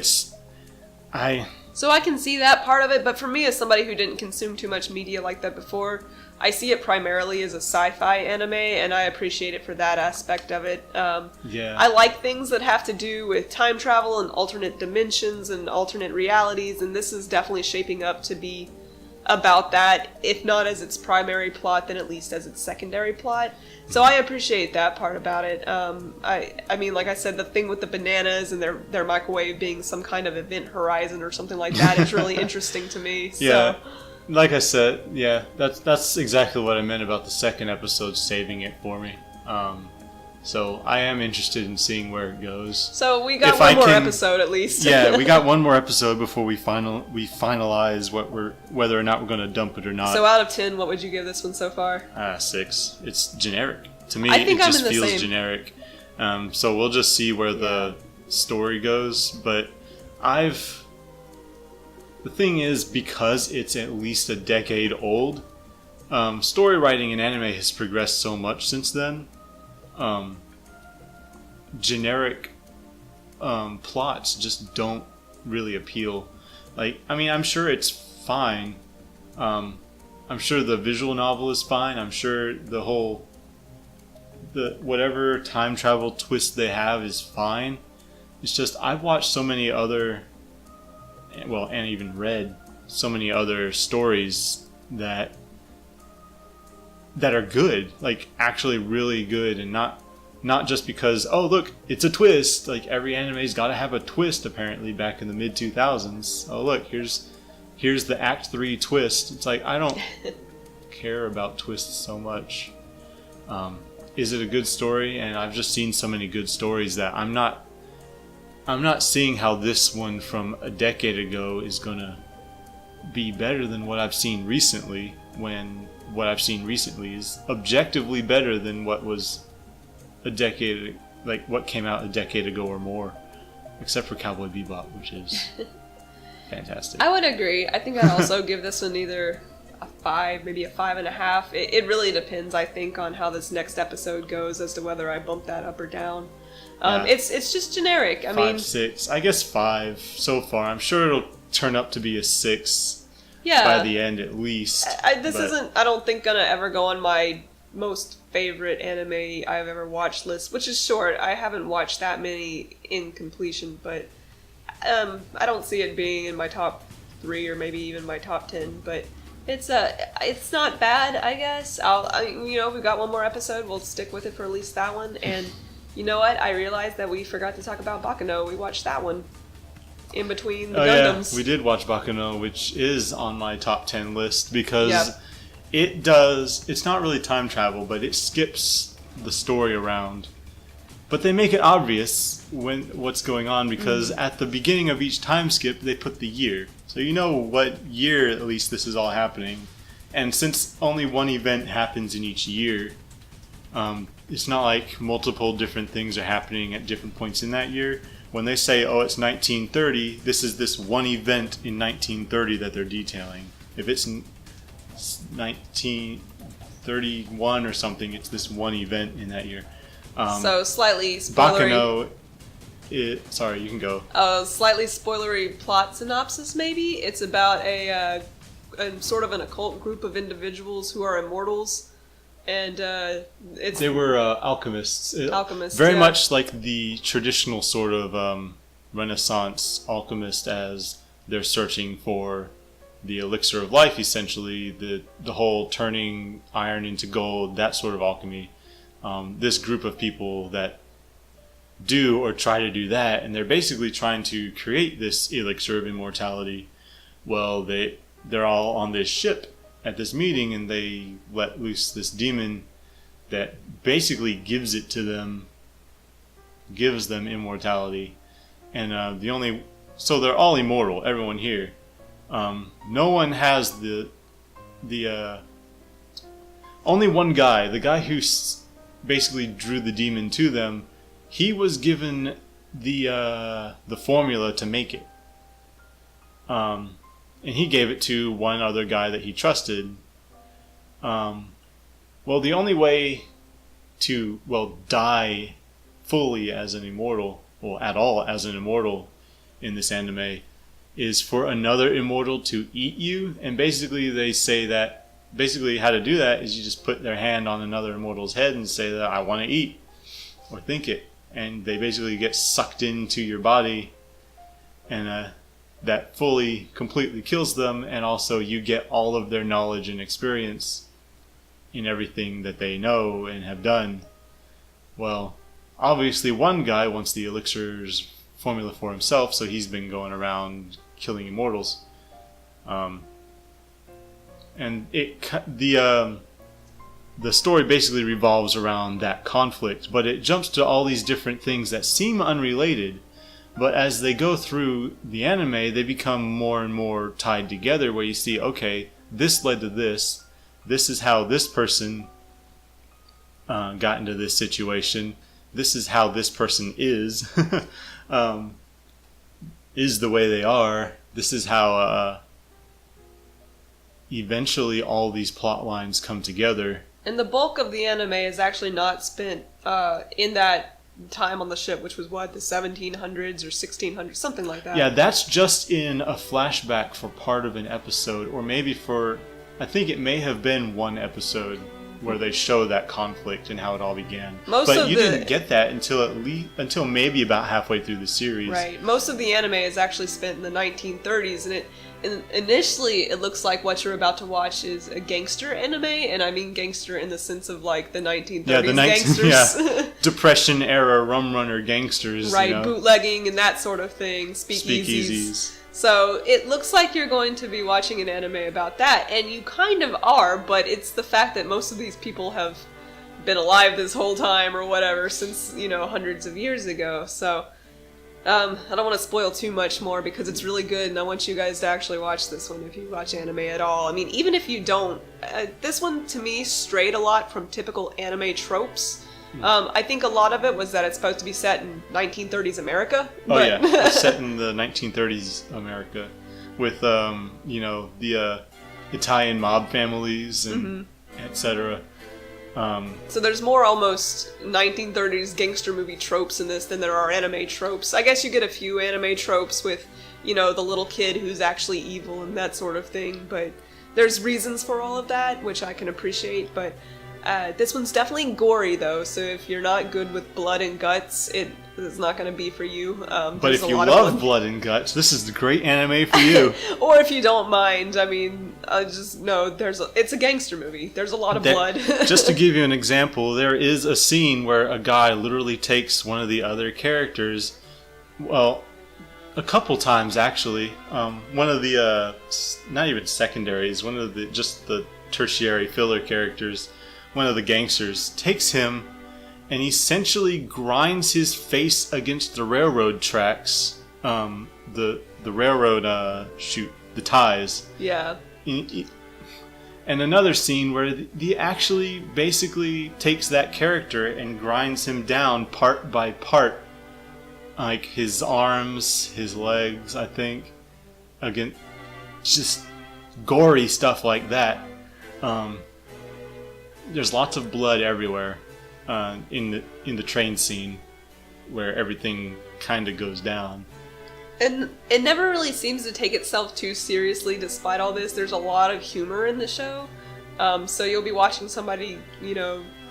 So I can see that part of it, but for me, as somebody who didn't consume too much media like that before, I see it primarily as a sci-fi anime, and I appreciate it for that aspect of it. I like things that have to do with time travel and alternate dimensions and alternate realities, and this is definitely shaping up to be about that, if not as its primary plot, then at least as its secondary plot. So I appreciate that part about it. I mean, like I said, the thing with the bananas and their microwave being some kind of event horizon or something like that is really interesting to me. So. Yeah, like I said, yeah, that's exactly what I meant about the second episode saving it for me. So I am interested in seeing where it goes. So we got one more episode at least. Yeah, we got one more episode before we finalize whether or not we're going to dump it or not. So out of 10, what would you give this one so far? 6. It's generic. To me, I think it just feels generic. So we'll just see where the story goes. But the thing is, because it's at least a decade old, story writing in anime has progressed so much since then. Generic plots just don't really appeal. Like, I mean, I'm sure it's fine. I'm sure the visual novel is fine. I'm sure whatever time travel twist they have is fine. It's just, I've watched so many other, and even read so many other stories that are good, like actually really good, and not just because, oh look, it's a twist. Like, every anime's got to have a twist apparently back in the mid 2000s. Oh look, here's the Act 3 twist. It's like, I don't care about twists so much. Is it a good story? And I've just seen so many good stories that I'm not seeing how this one from a decade ago is gonna be better than what I've seen recently, when what I've seen recently is objectively better than what was what came out a decade ago or more, except for Cowboy Bebop, which is fantastic. I would agree. I think I'd also give this one either a 5, maybe a 5.5. It really depends, I think, on how this next episode goes as to whether I bump that up or down. Yeah. It's just generic. I mean, 6. I guess 5 so far. I'm sure it'll turn up to be a 6 yeah. by the end at least. This isn't, I don't think, gonna ever go on my most favorite anime I've ever watched list, which is short. I haven't watched that many in completion, but I don't see it being in my top 3 or maybe even my top 10. But it's not bad, I guess. We've got one more episode. We'll stick with it for at least that one. And you know what? I realized that we forgot to talk about Baccano. We watched that one in between the Gundams. Yeah, we did watch Baccano, which is on my top 10 list because it's not really time travel, but it skips the story around. But they make it obvious what's going on because at the beginning of each time skip, they put the year. So you know what year at least this is all happening. And since only one event happens in each year, it's not like multiple different things are happening at different points in that year. When they say, oh, it's 1930, this is this one event in 1930 that they're detailing. If it's 1931 or something, it's this one event in that year. So slightly spoilery. Baccano, sorry, you can go. Slightly spoilery plot synopsis, maybe. It's about a sort of an occult group of individuals who are immortals. And they were alchemists. Alchemists, very much like the traditional sort of Renaissance alchemist, as they're searching for the elixir of life. Essentially, the whole turning iron into gold, that sort of alchemy. This group of people that do or try to do that, and they're basically trying to create this elixir of immortality. Well, they're all on this ship at this meeting, and they let loose this demon that basically gives them immortality. And so they're all immortal, everyone here. No one has only one guy, the guy who basically drew the demon to them. He was given the formula to make it. And he gave it to one other guy that he trusted. Well, the only way to, die fully as an immortal, or at all as an immortal in this anime, is for another immortal to eat you. And basically they say that, how to do that is you just put their hand on another immortal's head and say that I want to eat, or think it. And they basically get sucked into your body, and that completely kills them, and also you get all of their knowledge and experience in everything that they know and have done. Well, obviously one guy wants the elixir's formula for himself, so he's been going around killing immortals. And the story basically revolves around that conflict, but it jumps to all these different things that seem unrelated. But as they go through the anime, they become more and more tied together, where you see, okay, this led to this. This is how this person got into this situation. This is how this person is the way they are. This is how eventually all these plot lines come together. And the bulk of the anime is actually not spent in that time on the ship, which was the 1700s or 1600s, something like that. Yeah, that's just in a flashback for part of an episode, or maybe I think it may have been one episode where they show that conflict and how it all began. But you didn't get that until maybe about halfway through the series. Right. Most of the anime is actually spent in the 1930s, and initially it looks like what you're about to watch is a gangster anime, and I mean gangster in the sense of like the 1930s gangsters. Depression era rum runner gangsters. Right, bootlegging and that sort of thing, speakeasies. So it looks like you're going to be watching an anime about that, and you kind of are, but it's the fact that most of these people have been alive this whole time or whatever since, hundreds of years ago. So I don't want to spoil too much more because it's really good, and I want you guys to actually watch this one if you watch anime at all. I mean, even if you don't, this one to me strayed a lot from typical anime tropes. I think a lot of it was that it's supposed to be set in 1930s America. It's set in the 1930s America with, the Italian mob families and etc. So there's more almost 1930s gangster movie tropes in this than there are anime tropes. I guess you get a few anime tropes with, the little kid who's actually evil and that sort of thing, but there's reasons for all of that, which I can appreciate, but this one's definitely gory, though, so if you're not good with blood and guts, it is not going to be for you. But if you love blood and guts, this is the great anime for you. Or if you don't mind, I mean, just know it's a gangster movie. There's a lot of blood. Just to give you an example, there is a scene where a guy literally takes one of the other characters, well, a couple times actually. One of the, not even secondaries, one of the tertiary filler characters, one of the gangsters, takes him and essentially grinds his face against the railroad tracks, the railroad the ties. Yeah. And another scene where he actually basically takes that character and grinds him down part by part, like his arms, his legs, I think, again, just gory stuff like that. There's lots of blood everywhere. In the train scene where everything kind of goes down. And it never really seems to take itself too seriously despite all this. There's a lot of humor in the show. So you'll be watching somebody,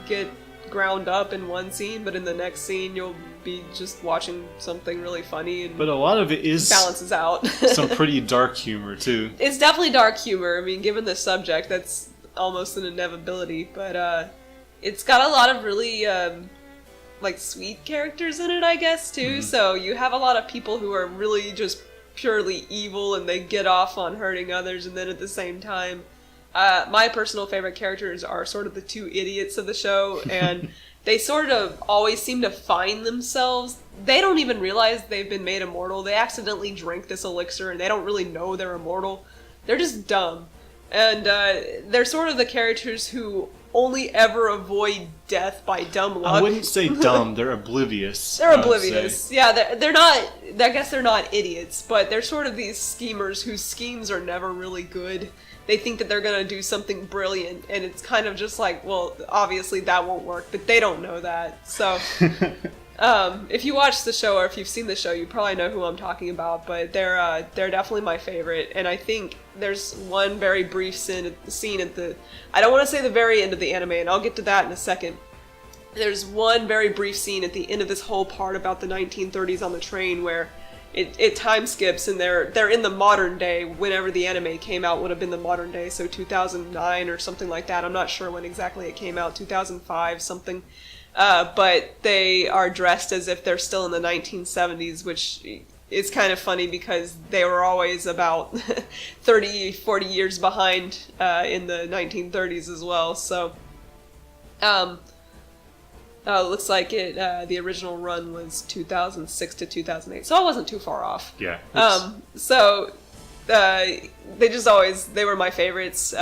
get ground up in one scene, but in the next scene you'll be just watching something really funny, and but a lot of it is balances out. Some pretty dark humor too. It's definitely dark humor. I mean, given the subject, that's almost an inevitability, but it's got a lot of really, sweet characters in it, I guess, too. Mm-hmm. So you have a lot of people who are really just purely evil and they get off on hurting others, and then at the same time, my personal favorite characters are sort of the two idiots of the show, and they sort of always seem to find themselves. They don't even realize they've been made immortal. They accidentally drink this elixir and they don't really know they're immortal. They're just dumb. And they're sort of the characters who only ever avoid death by dumb luck. I wouldn't say dumb, they're oblivious. They're oblivious. Yeah, they're not, I guess they're not idiots, but they're sort of these schemers whose schemes are never really good. They think that they're going to do something brilliant, and it's kind of just like, well, obviously that won't work, but they don't know that. So, if you watch the show, or if you've seen the show, you probably know who I'm talking about, but they're definitely my favorite, and I think there's one very brief scene at the, I don't want to say the very end of the anime, and I'll get to that in a second. There's one very brief scene at the end of this whole part about the 1930s on the train where it time skips, and they're in the modern day. Whenever the anime came out would have been the modern day, so 2009 or something like that. I'm not sure when exactly it came out, 2005 something. But they are dressed as if they're still in the 1970s, which is kind of funny because they were always about 30, 40 years behind in the 1930s as well. So, it looks like the original run was 2006 to 2008, so I wasn't too far off. Yeah. They were my favorites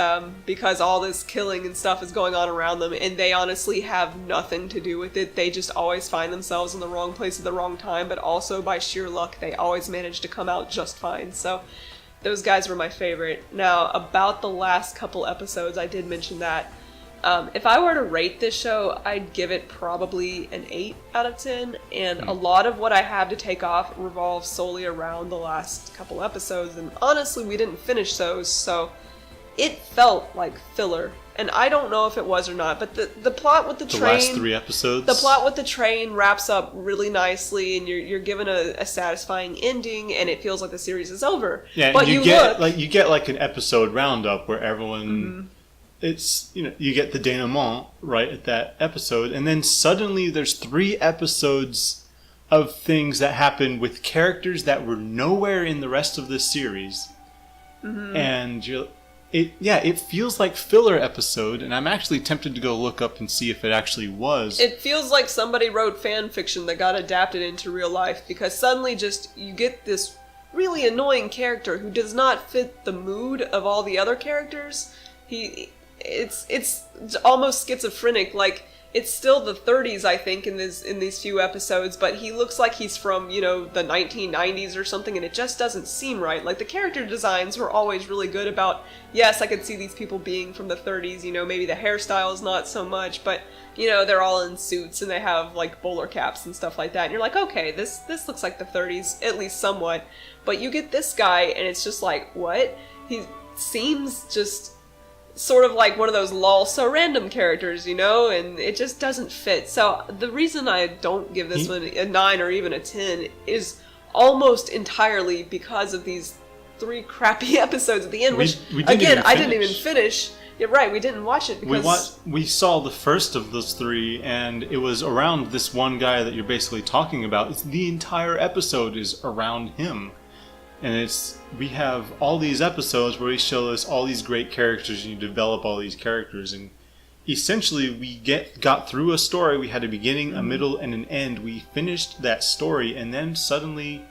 because all this killing and stuff is going on around them, and they honestly have nothing to do with it. They just always find themselves in the wrong place at the wrong time, but also by sheer luck, they always manage to come out just fine. So those guys were my favorite. Now, about the last couple episodes, I did mention that. If I were to rate this show, I'd give it probably an 8 out of 10, and a lot of what I have to take off revolves solely around the last couple episodes, and honestly, we didn't finish those, so it felt like filler, and I don't know if it was or not, but the plot with the train... The last 3 episodes? The plot with the train wraps up really nicely, and you're given a satisfying ending, and it feels like the series is over. Yeah, but you get like an episode roundup where everyone... Mm-hmm. It's, you get the denouement right at that episode, and then suddenly there's 3 episodes of things that happen with characters that were nowhere in the rest of this series. Mm-hmm. And it feels like filler episode, and I'm actually tempted to go look up and see if it actually was. It feels like somebody wrote fan fiction that got adapted into real life, because suddenly you get this really annoying character who does not fit the mood of all the other characters. It's almost schizophrenic. Like, it's still the 30s, I think, in these few episodes, but he looks like he's from, the 1990s or something, and it just doesn't seem right. Like, the character designs were always really good about, yes, I could see these people being from the 30s, maybe the hairstyle's not so much, but, they're all in suits and they have, like, bowler caps and stuff like that, and you're like, okay, this looks like the 30s, at least somewhat. But you get this guy, and it's just like, what? He seems just sort of like one of those lol so random characters, and it just doesn't fit. So the reason I don't give this one a 9 or even a 10 is almost entirely because of these 3 crappy episodes at the end, which, again, I didn't even finish. You're right, we didn't watch it because... We saw the first of those 3, and it was around this one guy that you're basically talking about. The entire episode is around him. And we have all these episodes where he shows us all these great characters, and you develop all these characters, and essentially we got through a story. We had a beginning, a middle, and an end. We finished that story, and then suddenly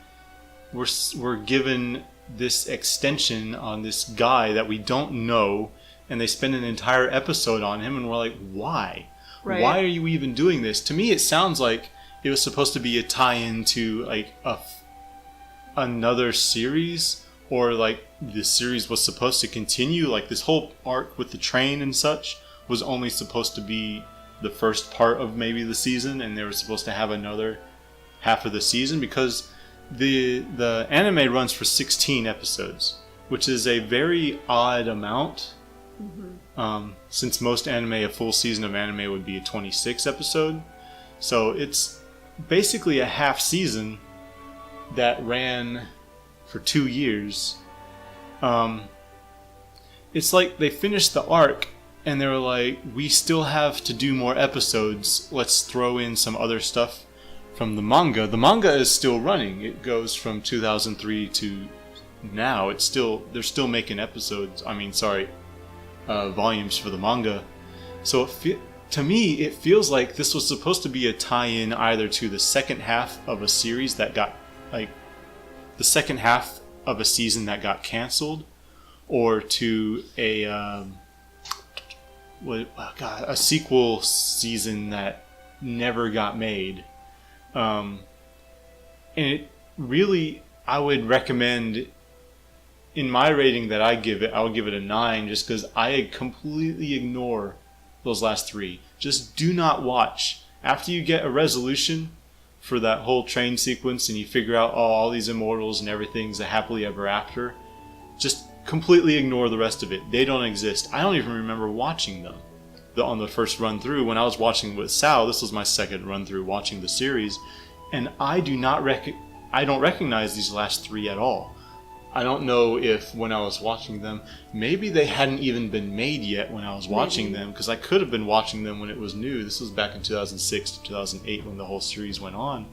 we're given this extension on this guy that we don't know, and they spend an entire episode on him, and we're like, why? Right. Why are you even doing this? To me, it sounds like it was supposed to be a tie-in to like another series, or like the series was supposed to continue. Like this whole arc with the train and such was only supposed to be the first part of maybe the season, and they were supposed to have another half of the season, because the anime runs for 16 episodes, which is a very odd amount. Since most anime, a full season of anime would be a 26 episode, so it's basically a half season that ran for 2 years. It's like they finished the arc and they were like, we still have to do more episodes, let's throw in some other stuff from the manga. The manga is still running. It goes from 2003 to now. They're still making episodes, volumes for the manga. So to me, it feels like this was supposed to be a tie-in either to the second half of a series that got, like, the second half of a season that got canceled, or to a sequel season that never got made. And it really, I would recommend, in my rating that I would give it a 9, just because I completely ignore those last 3. Just do not watch. After you get a resolution for that whole train sequence and you figure out all these immortals and everything's a happily ever after, just completely ignore the rest of it. They don't exist. I don't even remember watching them on the first run through. When I was watching with Sal, this was my second run through watching the series, and I don't recognize these last 3 at all. I don't know if when I was watching them, maybe they hadn't even been made yet when I was watching them, because I could have been watching them when it was new. This was back in 2006 to 2008 when the whole series went on.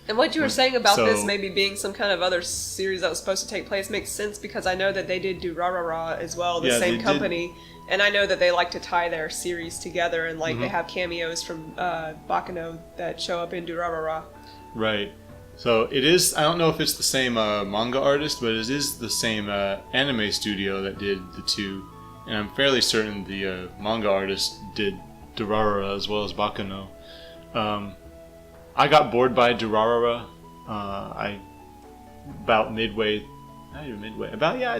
And what you were saying about this maybe being some kind of other series that was supposed to take place makes sense, because I know that they did Durarara as well, the same company. And I know that they like to tie their series together, and like they have cameos from Bakano that show up in Durarara. Right. So it is, I don't know if it's the same manga artist, but it is the same anime studio that did the 2. And I'm fairly certain the manga artist did Durarara as well as Bakano. I got bored by Durarara. I'd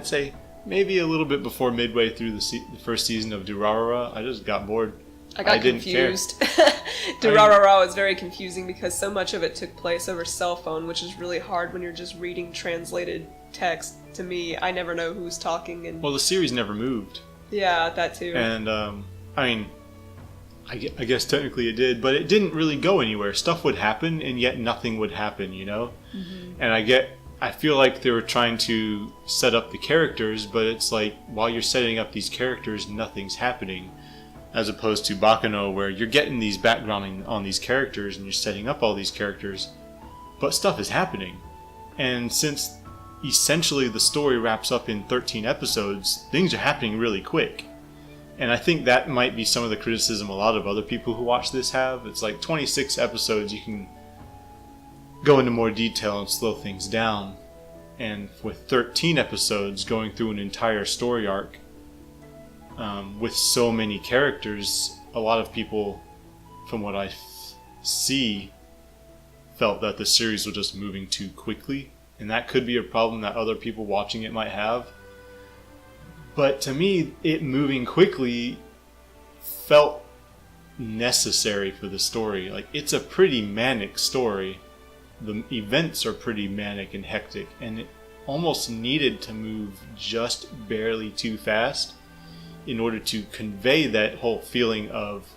say maybe a little bit before midway through the first season of Durarara. I just got bored. I got confused. Durarara was very confusing because so much of it took place over cell phone, which is really hard when you're just reading translated text. To me, I never know who's talking. And well, the series never moved. Yeah, that too. And I guess technically it did, but it didn't really go anywhere. Stuff would happen, and yet nothing would happen, you know? And I feel like they were trying to set up the characters, but it's like, while you're setting up these characters, nothing's happening. As opposed to Bakano, where you're getting these backgrounding on these characters and you're setting up all these characters, but stuff is happening. And since essentially the story wraps up in 13 episodes, things are happening really quick. And I think that might be some of the criticism a lot of other people who watch this have. It's like 26 episodes, you can go into more detail and slow things down. And with 13 episodes going through an entire story arc, with so many characters, a lot of people from what I see, felt that the series was just moving too quickly, and that could be a problem that other people watching it might have. But to me, it moving quickly felt necessary for the story. Like, it's a pretty manic story. The events are pretty manic and hectic, and it almost needed to move just barely too fast in order to convey that whole feeling of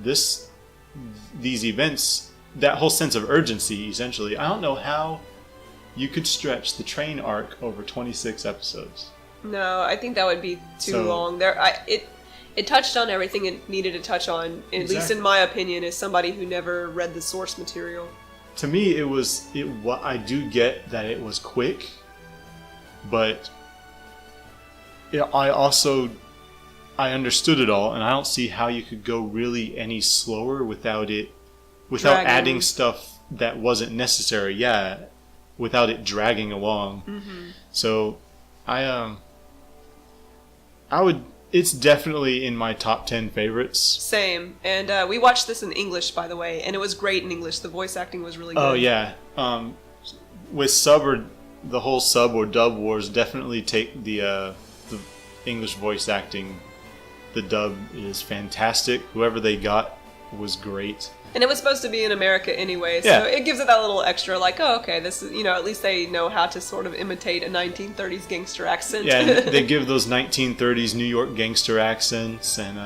these events, that whole sense of urgency, essentially. I don't know how you could stretch the train arc over 26 episodes. No, I think that would be too long. It touched on everything it needed to touch on, at least in my opinion, as somebody who never read the source material. To me, I do get that it was quick, but I understood it all, and I don't see how you could go really any slower without adding stuff that wasn't necessary. Yeah, without it dragging along. Mm-hmm. So, it's definitely in my top 10 favorites. Same. And we watched this in English, by the way, and it was great in English. The voice acting was really good. Oh, yeah. With the whole sub or dub wars, definitely take the English voice acting. The dub is fantastic. Whoever they got was great. And it was supposed to be in America anyway, so it gives it that little extra, like, oh, okay, this is, at least they know how to sort of imitate a 1930s gangster accent. Yeah, and they give those 1930s New York gangster accents, and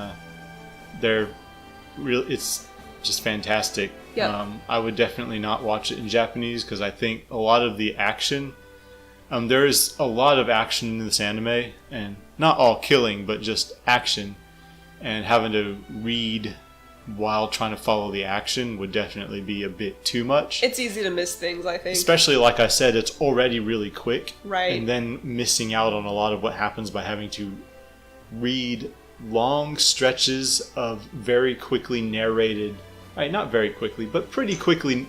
it's just fantastic. Yeah. I would definitely not watch it in Japanese, because I think a lot of the action, there is a lot of action in this anime, and not all killing, but just action, and having to read while trying to follow the action would definitely be a bit too much. It's easy to miss things, I think. Especially, like I said, it's already really quick. Right. And then missing out on a lot of what happens by having to read long stretches of very quickly narrated, right, not very quickly, but pretty quickly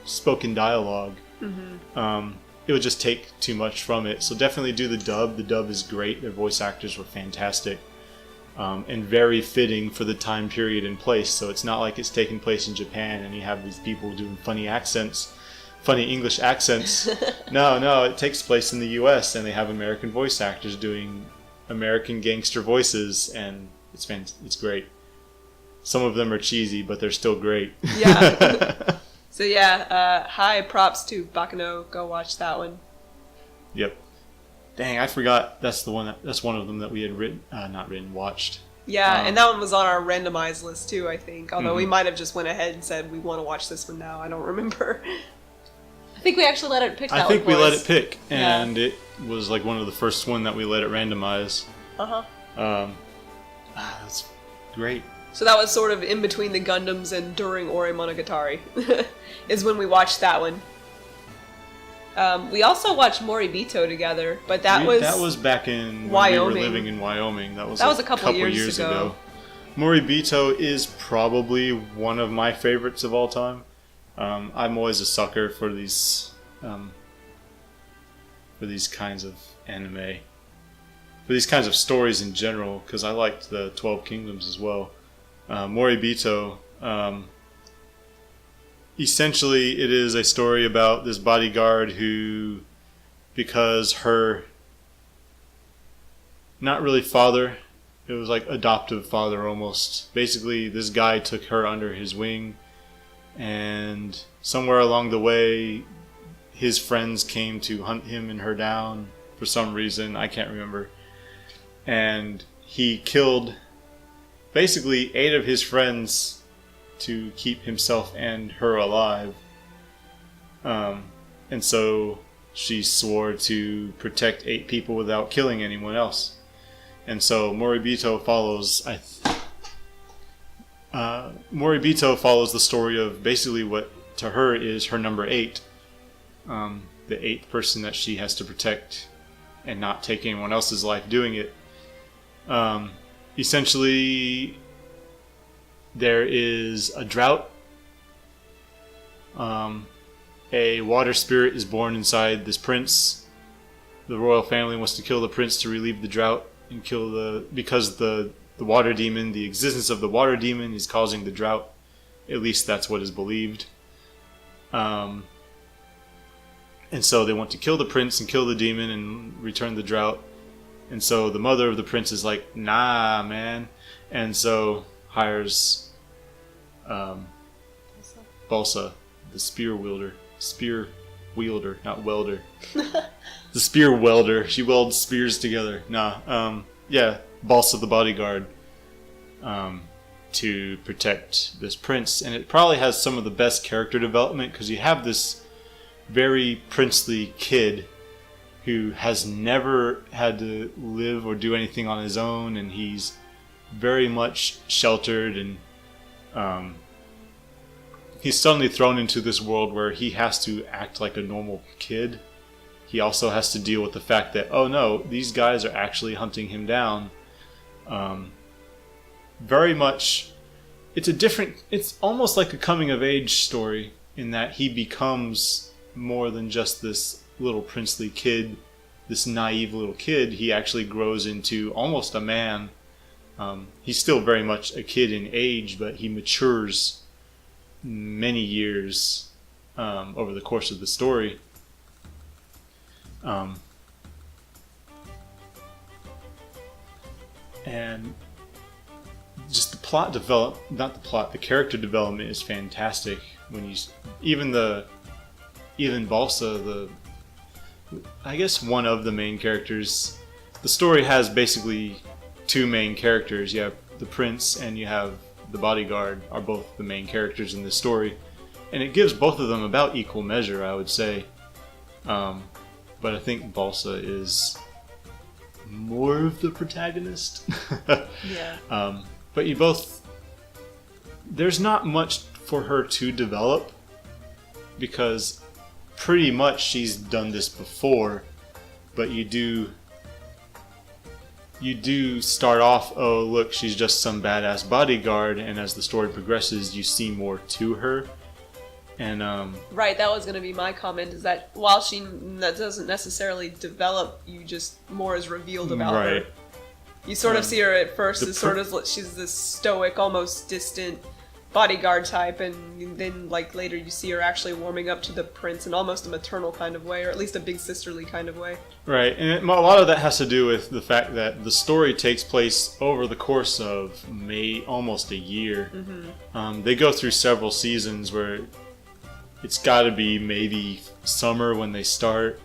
spoken dialogue. Mm-hmm. It would just take too much from it. So definitely do the dub. The dub is great. Their voice actors were fantastic. And very fitting for the time period and place. So it's not like it's taking place in Japan and you have these people doing funny English accents. No, it takes place in the US, and they have American voice actors doing American gangster voices, and it's great. Some of them are cheesy, but they're still great. Yeah. So high props to Bakano. Go watch that one. Yep. Dang, I forgot. That's one of them that we had watched. Yeah, and that one was on our randomized list too, I think. Although we might have just went ahead and said we want to watch this one now. I don't remember. I think we actually let it pick that one. I think we let it pick, and it was like one of the first one that we let it randomize. That's great. So that was sort of in between the Gundams and during Ore Monogatari is when we watched that one. We also watched Moribito together, but that was back in Wyoming. When we were living in Wyoming. That was a couple years ago. Moribito is probably one of my favorites of all time. I'm always a sucker for these kinds of anime, for these kinds of stories in general, because I liked the 12 Kingdoms as well. Moribito. Essentially, it is a story about this bodyguard who, because her, not really father, it was like adoptive father almost. Basically, this guy took her under his wing, and somewhere along the way, his friends came to hunt him and her down for some reason. I can't remember. And he killed basically 8 of his friends to keep himself and her alive. And so she swore to protect 8 people without killing anyone else. And so Moribito follows the story of basically what to her is her number 8, the 8th person that she has to protect and not take anyone else's life doing it. Essentially, there is a drought. A water spirit is born inside this prince. The royal family wants to kill the prince to relieve the drought and because the water demon, the existence of the water demon is causing the drought. At least that's what is believed. And so they want to kill the prince and kill the demon and return the drought. And so the mother of the prince is like, nah, man. And so hires Balsa, the spear wielder, not welder. The spear welder. She welds spears together. Balsa the bodyguard to protect this prince. And it probably has some of the best character development because you have this very princely kid who has never had to live or do anything on his own, and he's very much sheltered, and he's suddenly thrown into this world where he has to act like a normal kid. He also has to deal with the fact that, oh no, these guys are actually hunting him down. Very much, it's almost like a coming of age story in that he becomes more than just this little princely kid, this naive little kid. He actually grows into almost a man. He's still very much a kid in age, but he matures many years over the course of the story. And just the character development is fantastic. When you even Balsa, I guess one of the main characters. The story has basically two main characters. You have the prince and you have the bodyguard are both the main characters in this story, and it gives both of them about equal measure, I would say. But I think Balsa is more of the protagonist. Yeah. But there's not much for her to develop because pretty much she's done this before, but you do start off, oh look, she's just some badass bodyguard, and as the story progresses you see more to her. And right, that was going to be my comment, is that while that doesn't necessarily develop, you just more is revealed about her. You sort of see her at first as she's this stoic, almost distant bodyguard type, and then like later you see her actually warming up to the prince in almost a maternal kind of way, or at least a big sisterly kind of way. Right, and a lot of that has to do with the fact that the story takes place over the course of almost a year. Mm-hmm. They go through several seasons where it's got to be maybe summer when they start.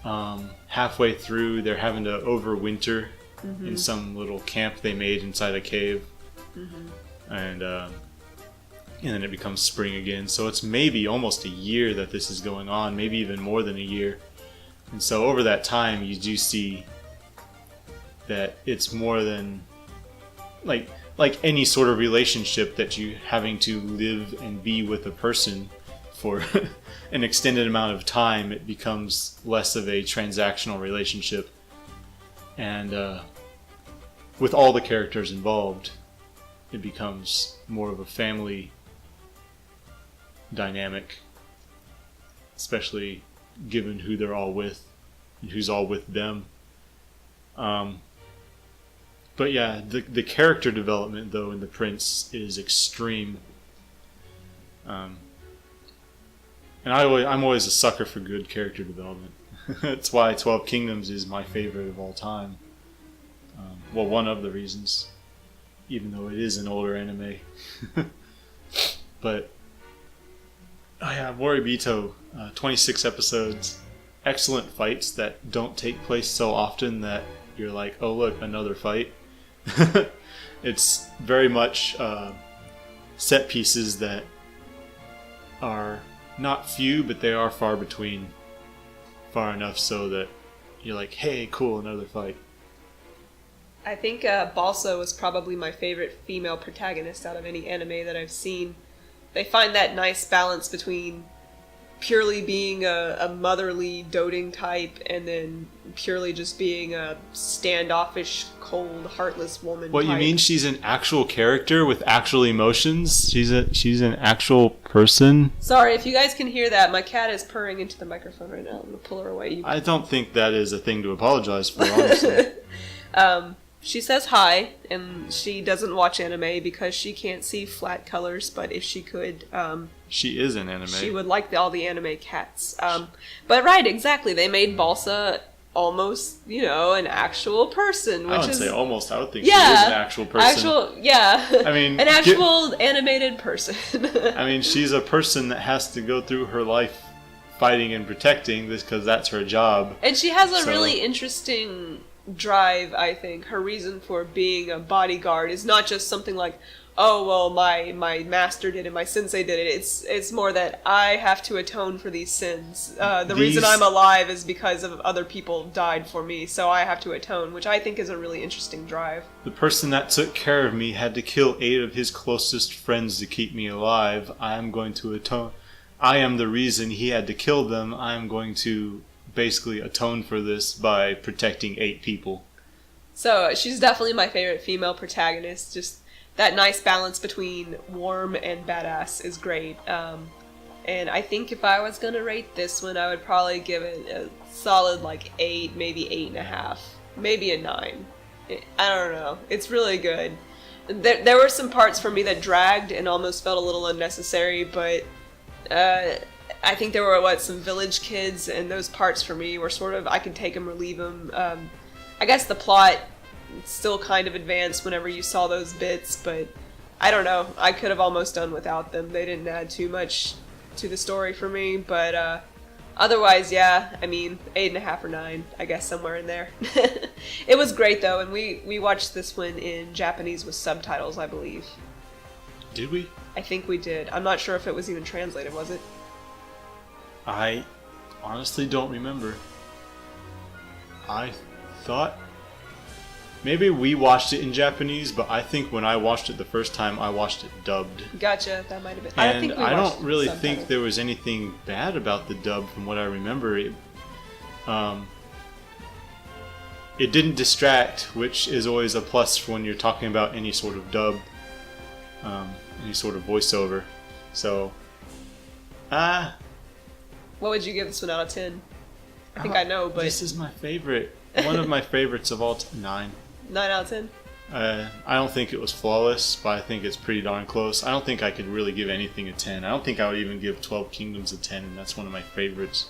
Halfway through, they're having to overwinter in some little camp they made inside a cave. Mm-hmm. And then it becomes spring again. So it's maybe almost a year that this is going on, maybe even more than a year. And so over that time, you do see that it's more than like any sort of relationship that you having to live and be with a person for an extended amount of time. It becomes less of a transactional relationship, and with all the characters involved, it becomes more of a family dynamic, especially given who they're all with and who's all with them. But yeah, the character development though in The Prince is extreme. And I'm always a sucker for good character development. That's why 12 Kingdoms is my favorite of all time. Well, one of the reasons, even though it is an older anime. But Moribito, 26 episodes, excellent fights that don't take place so often that you're like, oh look, another fight. It's very much set pieces that are not few, but they are far between. Far enough so that you're like, hey, cool, another fight. I think Balsa was probably my favorite female protagonist out of any anime that I've seen. They find that nice balance between purely being a motherly, doting type, and then purely just being a standoffish, cold, heartless woman. What, type. You mean she's an actual character with actual emotions? She's an actual person? Sorry, if you guys can hear that, my cat is purring into the microphone right now. I'm going to pull her away. I don't think that is a thing to apologize for, honestly. She says hi, and she doesn't watch anime because she can't see flat colors, but if she could, She is in anime. she would like all the anime cats. But right, exactly, they made Balsa almost, an actual person, I which wouldn't is... say almost. I would think she is an actual person. I mean, an actual animated person. I mean, she's a person that has to go through her life fighting and protecting this because that's her job. And she has a really interesting drive, I think. Her reason for being a bodyguard is not just something like, oh, well, my master did it, my sensei did it. It's more that I have to atone for these sins. The reason I'm alive is because of other people died for me, so I have to atone, which I think is a really interesting drive. The person that took care of me had to kill 8 of his closest friends to keep me alive. I am going to atone. I am the reason he had to kill them. I am going to basically atone for this by protecting 8 people. So she's definitely my favorite female protagonist. Just that nice balance between warm and badass is great. And I think if I was gonna rate this one, I would probably give it a solid 8, maybe 8.5, maybe a 9. I don't know. It's really good. There were some parts for me that dragged and almost felt a little unnecessary, but I think there were, some village kids, and those parts for me were sort of, I could take them or leave them. I guess the plot still kind of advanced whenever you saw those bits, but I don't know. I could have almost done without them. They didn't add too much to the story for me, but otherwise, yeah, I mean, 8.5 or 9, I guess, somewhere in there. It was great, though, and we watched this one in Japanese with subtitles, I believe. Did we? I think we did. I'm not sure if it was even translated, was it? I honestly don't remember. I thought maybe we watched it in Japanese, but I think when I watched it the first time, I watched it dubbed. Gotcha, that might have been. And I don't really think there was anything bad about the dub from what I remember. It didn't distract, which is always a plus when you're talking about any sort of dub, any sort of voiceover. So, what would you give this one out of 10? I think I know, but... This is my favorite. One of my favorites of all time. 9. 9 out of 10? I don't think it was flawless, but I think it's pretty darn close. I don't think I could really give anything a 10. I don't think I would even give 12 Kingdoms a 10, and that's one of my favorites.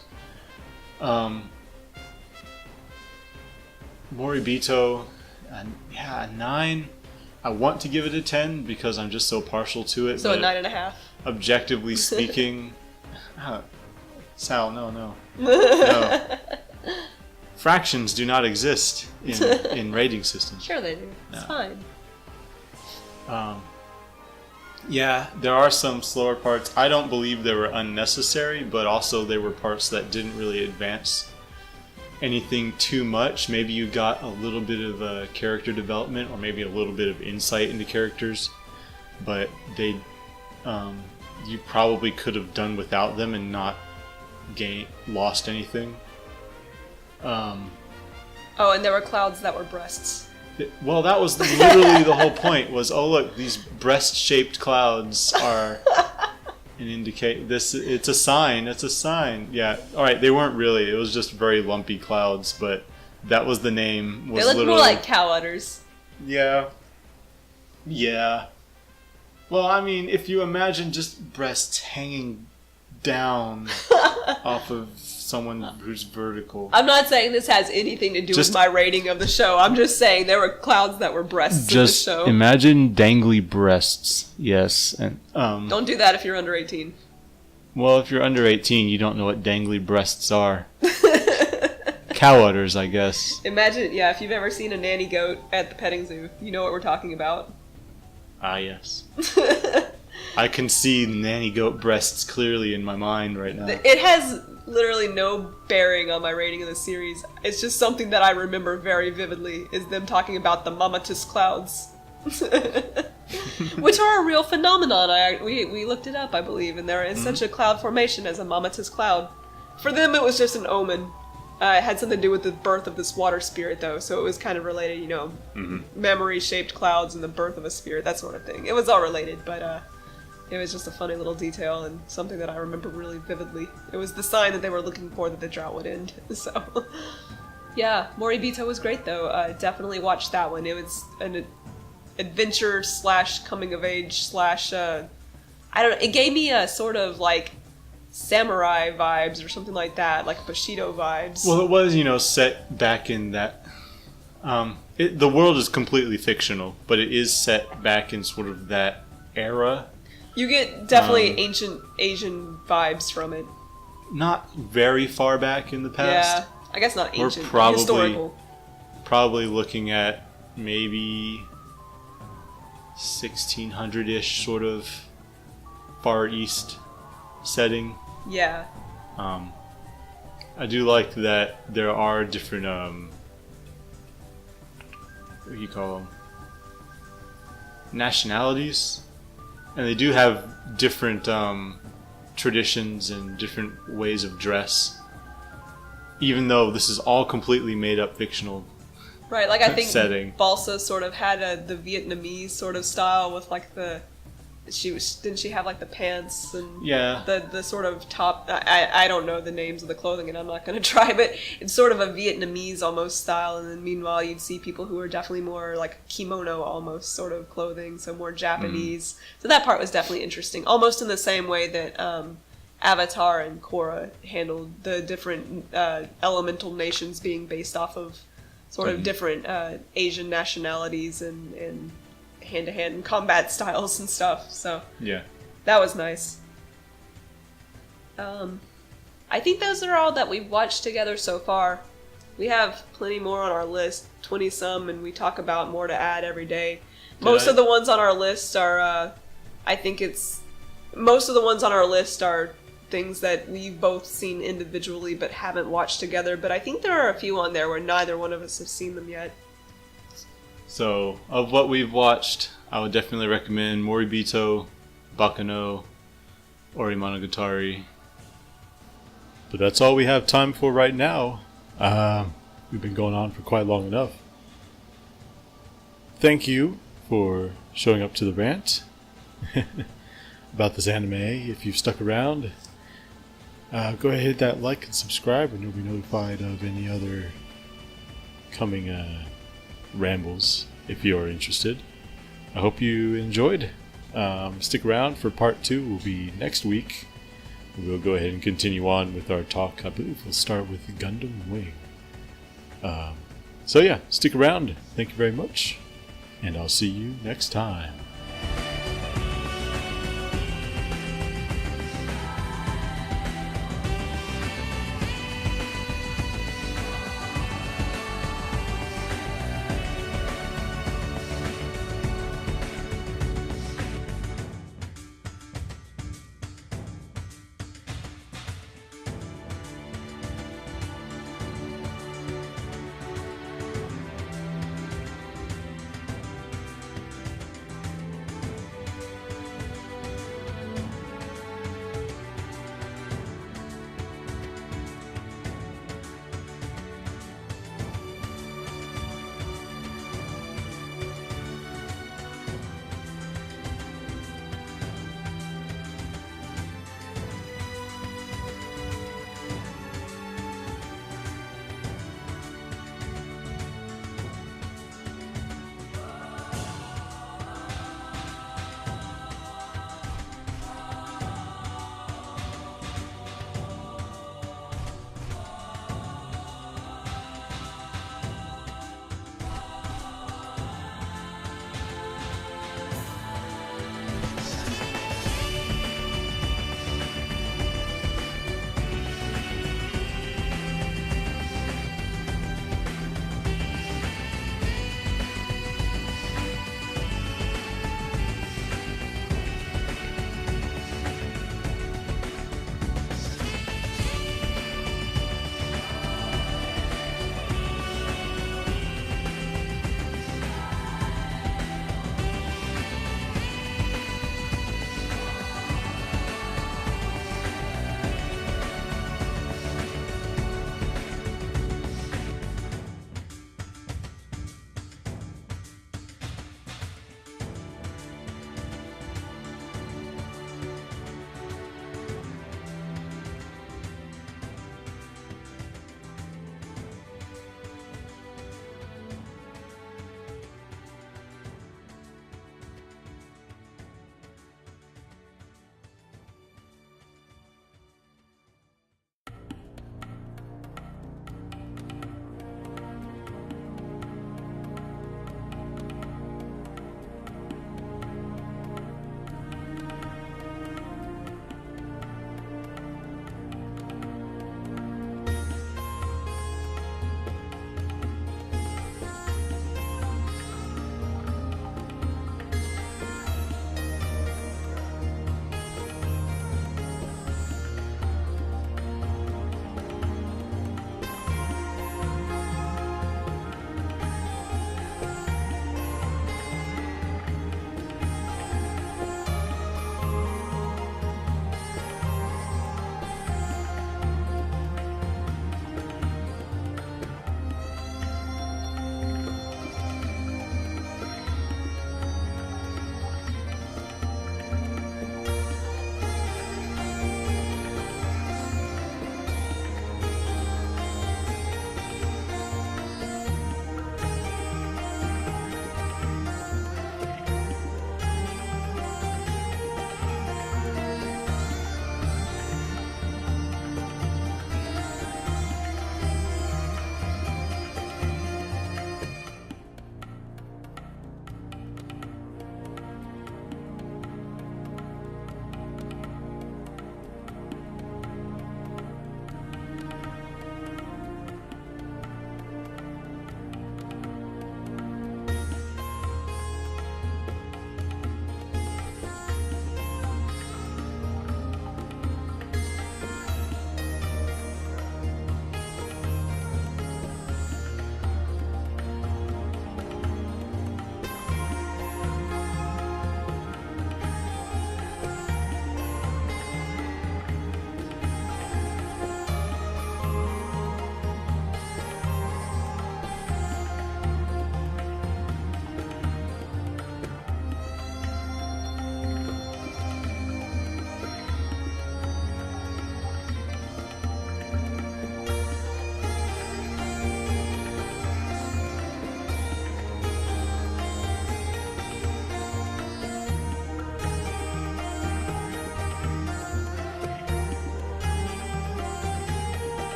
Moribito, a 9. I want to give it a 10 because I'm just so partial to it. So a 9.5? Objectively speaking... Sal, no. No. Fractions do not exist in rating systems. Sure they do. It's fine. Yeah, there are some slower parts. I don't believe they were unnecessary, but also there were parts that didn't really advance anything too much. Maybe you got a little bit of character development, or maybe a little bit of insight into characters, but they, you probably could have done without them and not lost anything. Oh, and there were clouds that were breasts. Well, that was literally the whole point. Was, oh look, these breast-shaped clouds are an indicate. It's a sign. It's a sign. Yeah. All right. They weren't really. It was just very lumpy clouds, but that was the name. They looked more like cow udders. Yeah. Yeah. Well, I mean, if you imagine just breasts hanging down off of someone who's vertical. I'm not saying this has anything to do with my rating of the show. I'm just saying there were clouds that were breasts in the show. Just imagine dangly breasts. Yes. And, don't do that if you're under 18. Well, if you're under 18, you don't know what dangly breasts are. Cow udders, I guess. Imagine, if you've ever seen a nanny goat at the petting zoo, you know what we're talking about. Ah, yes. I can see nanny goat breasts clearly in my mind right now. It has literally no bearing on my rating of the series. It's just something that I remember very vividly, is them talking about the mammatus clouds. Which are a real phenomenon. We looked it up, I believe, and there is such a cloud formation as a mammatus cloud. For them, it was just an omen. It had something to do with the birth of this water spirit, though, so it was kind of related, memory-shaped clouds and the birth of a spirit, that sort of thing. It was all related, but it was just a funny little detail and something that I remember really vividly. It was the sign that they were looking for that the drought would end, so... Yeah, Moribito was great though. Definitely watched that one. It was an adventure slash coming of age slash I don't know. It gave me a sort of like samurai vibes or something like that, like Bushido vibes. Well, it was, set back in that. The world is completely fictional, but it is set back in sort of that era. You get definitely ancient Asian vibes from it. Not very far back in the past. Yeah, I guess not ancient. We're probably historical. Probably looking at maybe 1600-ish sort of Far East setting. Yeah. I do like that there are different what do you call them? Nationalities, and they do have different traditions and different ways of dress, even though this is all completely made up fictional. Right, like I think setting. Balsa sort of had the Vietnamese sort of style with like didn't she have like the pants and Yeah. the sort of top. I don't know the names of the clothing and I'm not going to try, but it's sort of a Vietnamese almost style, and then meanwhile you'd see people who are definitely more like kimono almost sort of clothing, so more Japanese. So that part was definitely interesting, almost in the same way that Avatar and Korra handled the different elemental nations being based off of sort of different Asian nationalities and hand-to-hand combat styles and stuff. So Yeah. that was nice. I think those are all that we've watched together so far. We have plenty more on our list, 20-some, and we talk about more to add every day. Most of the ones on our list are, most of the ones on our list are things that we've both seen individually but haven't watched together, but I think there are a few on there where neither one of us have seen them yet. So, of what we've watched, I would definitely recommend Moribito, Bakano, Orimonogatari. But that's all we have time for right now. We've been going on for quite long enough. Thank you for showing up to the rant about this anime. If you've stuck around, go ahead and hit that like and subscribe, and you'll be notified of any other coming rambles if you're interested. I hope you enjoyed. Stick around for part 2. Will be next week. We'll go ahead and continue on with our talk. I believe we'll start with Gundam Wing. So yeah, stick around. Thank you very much, and I'll see you next time.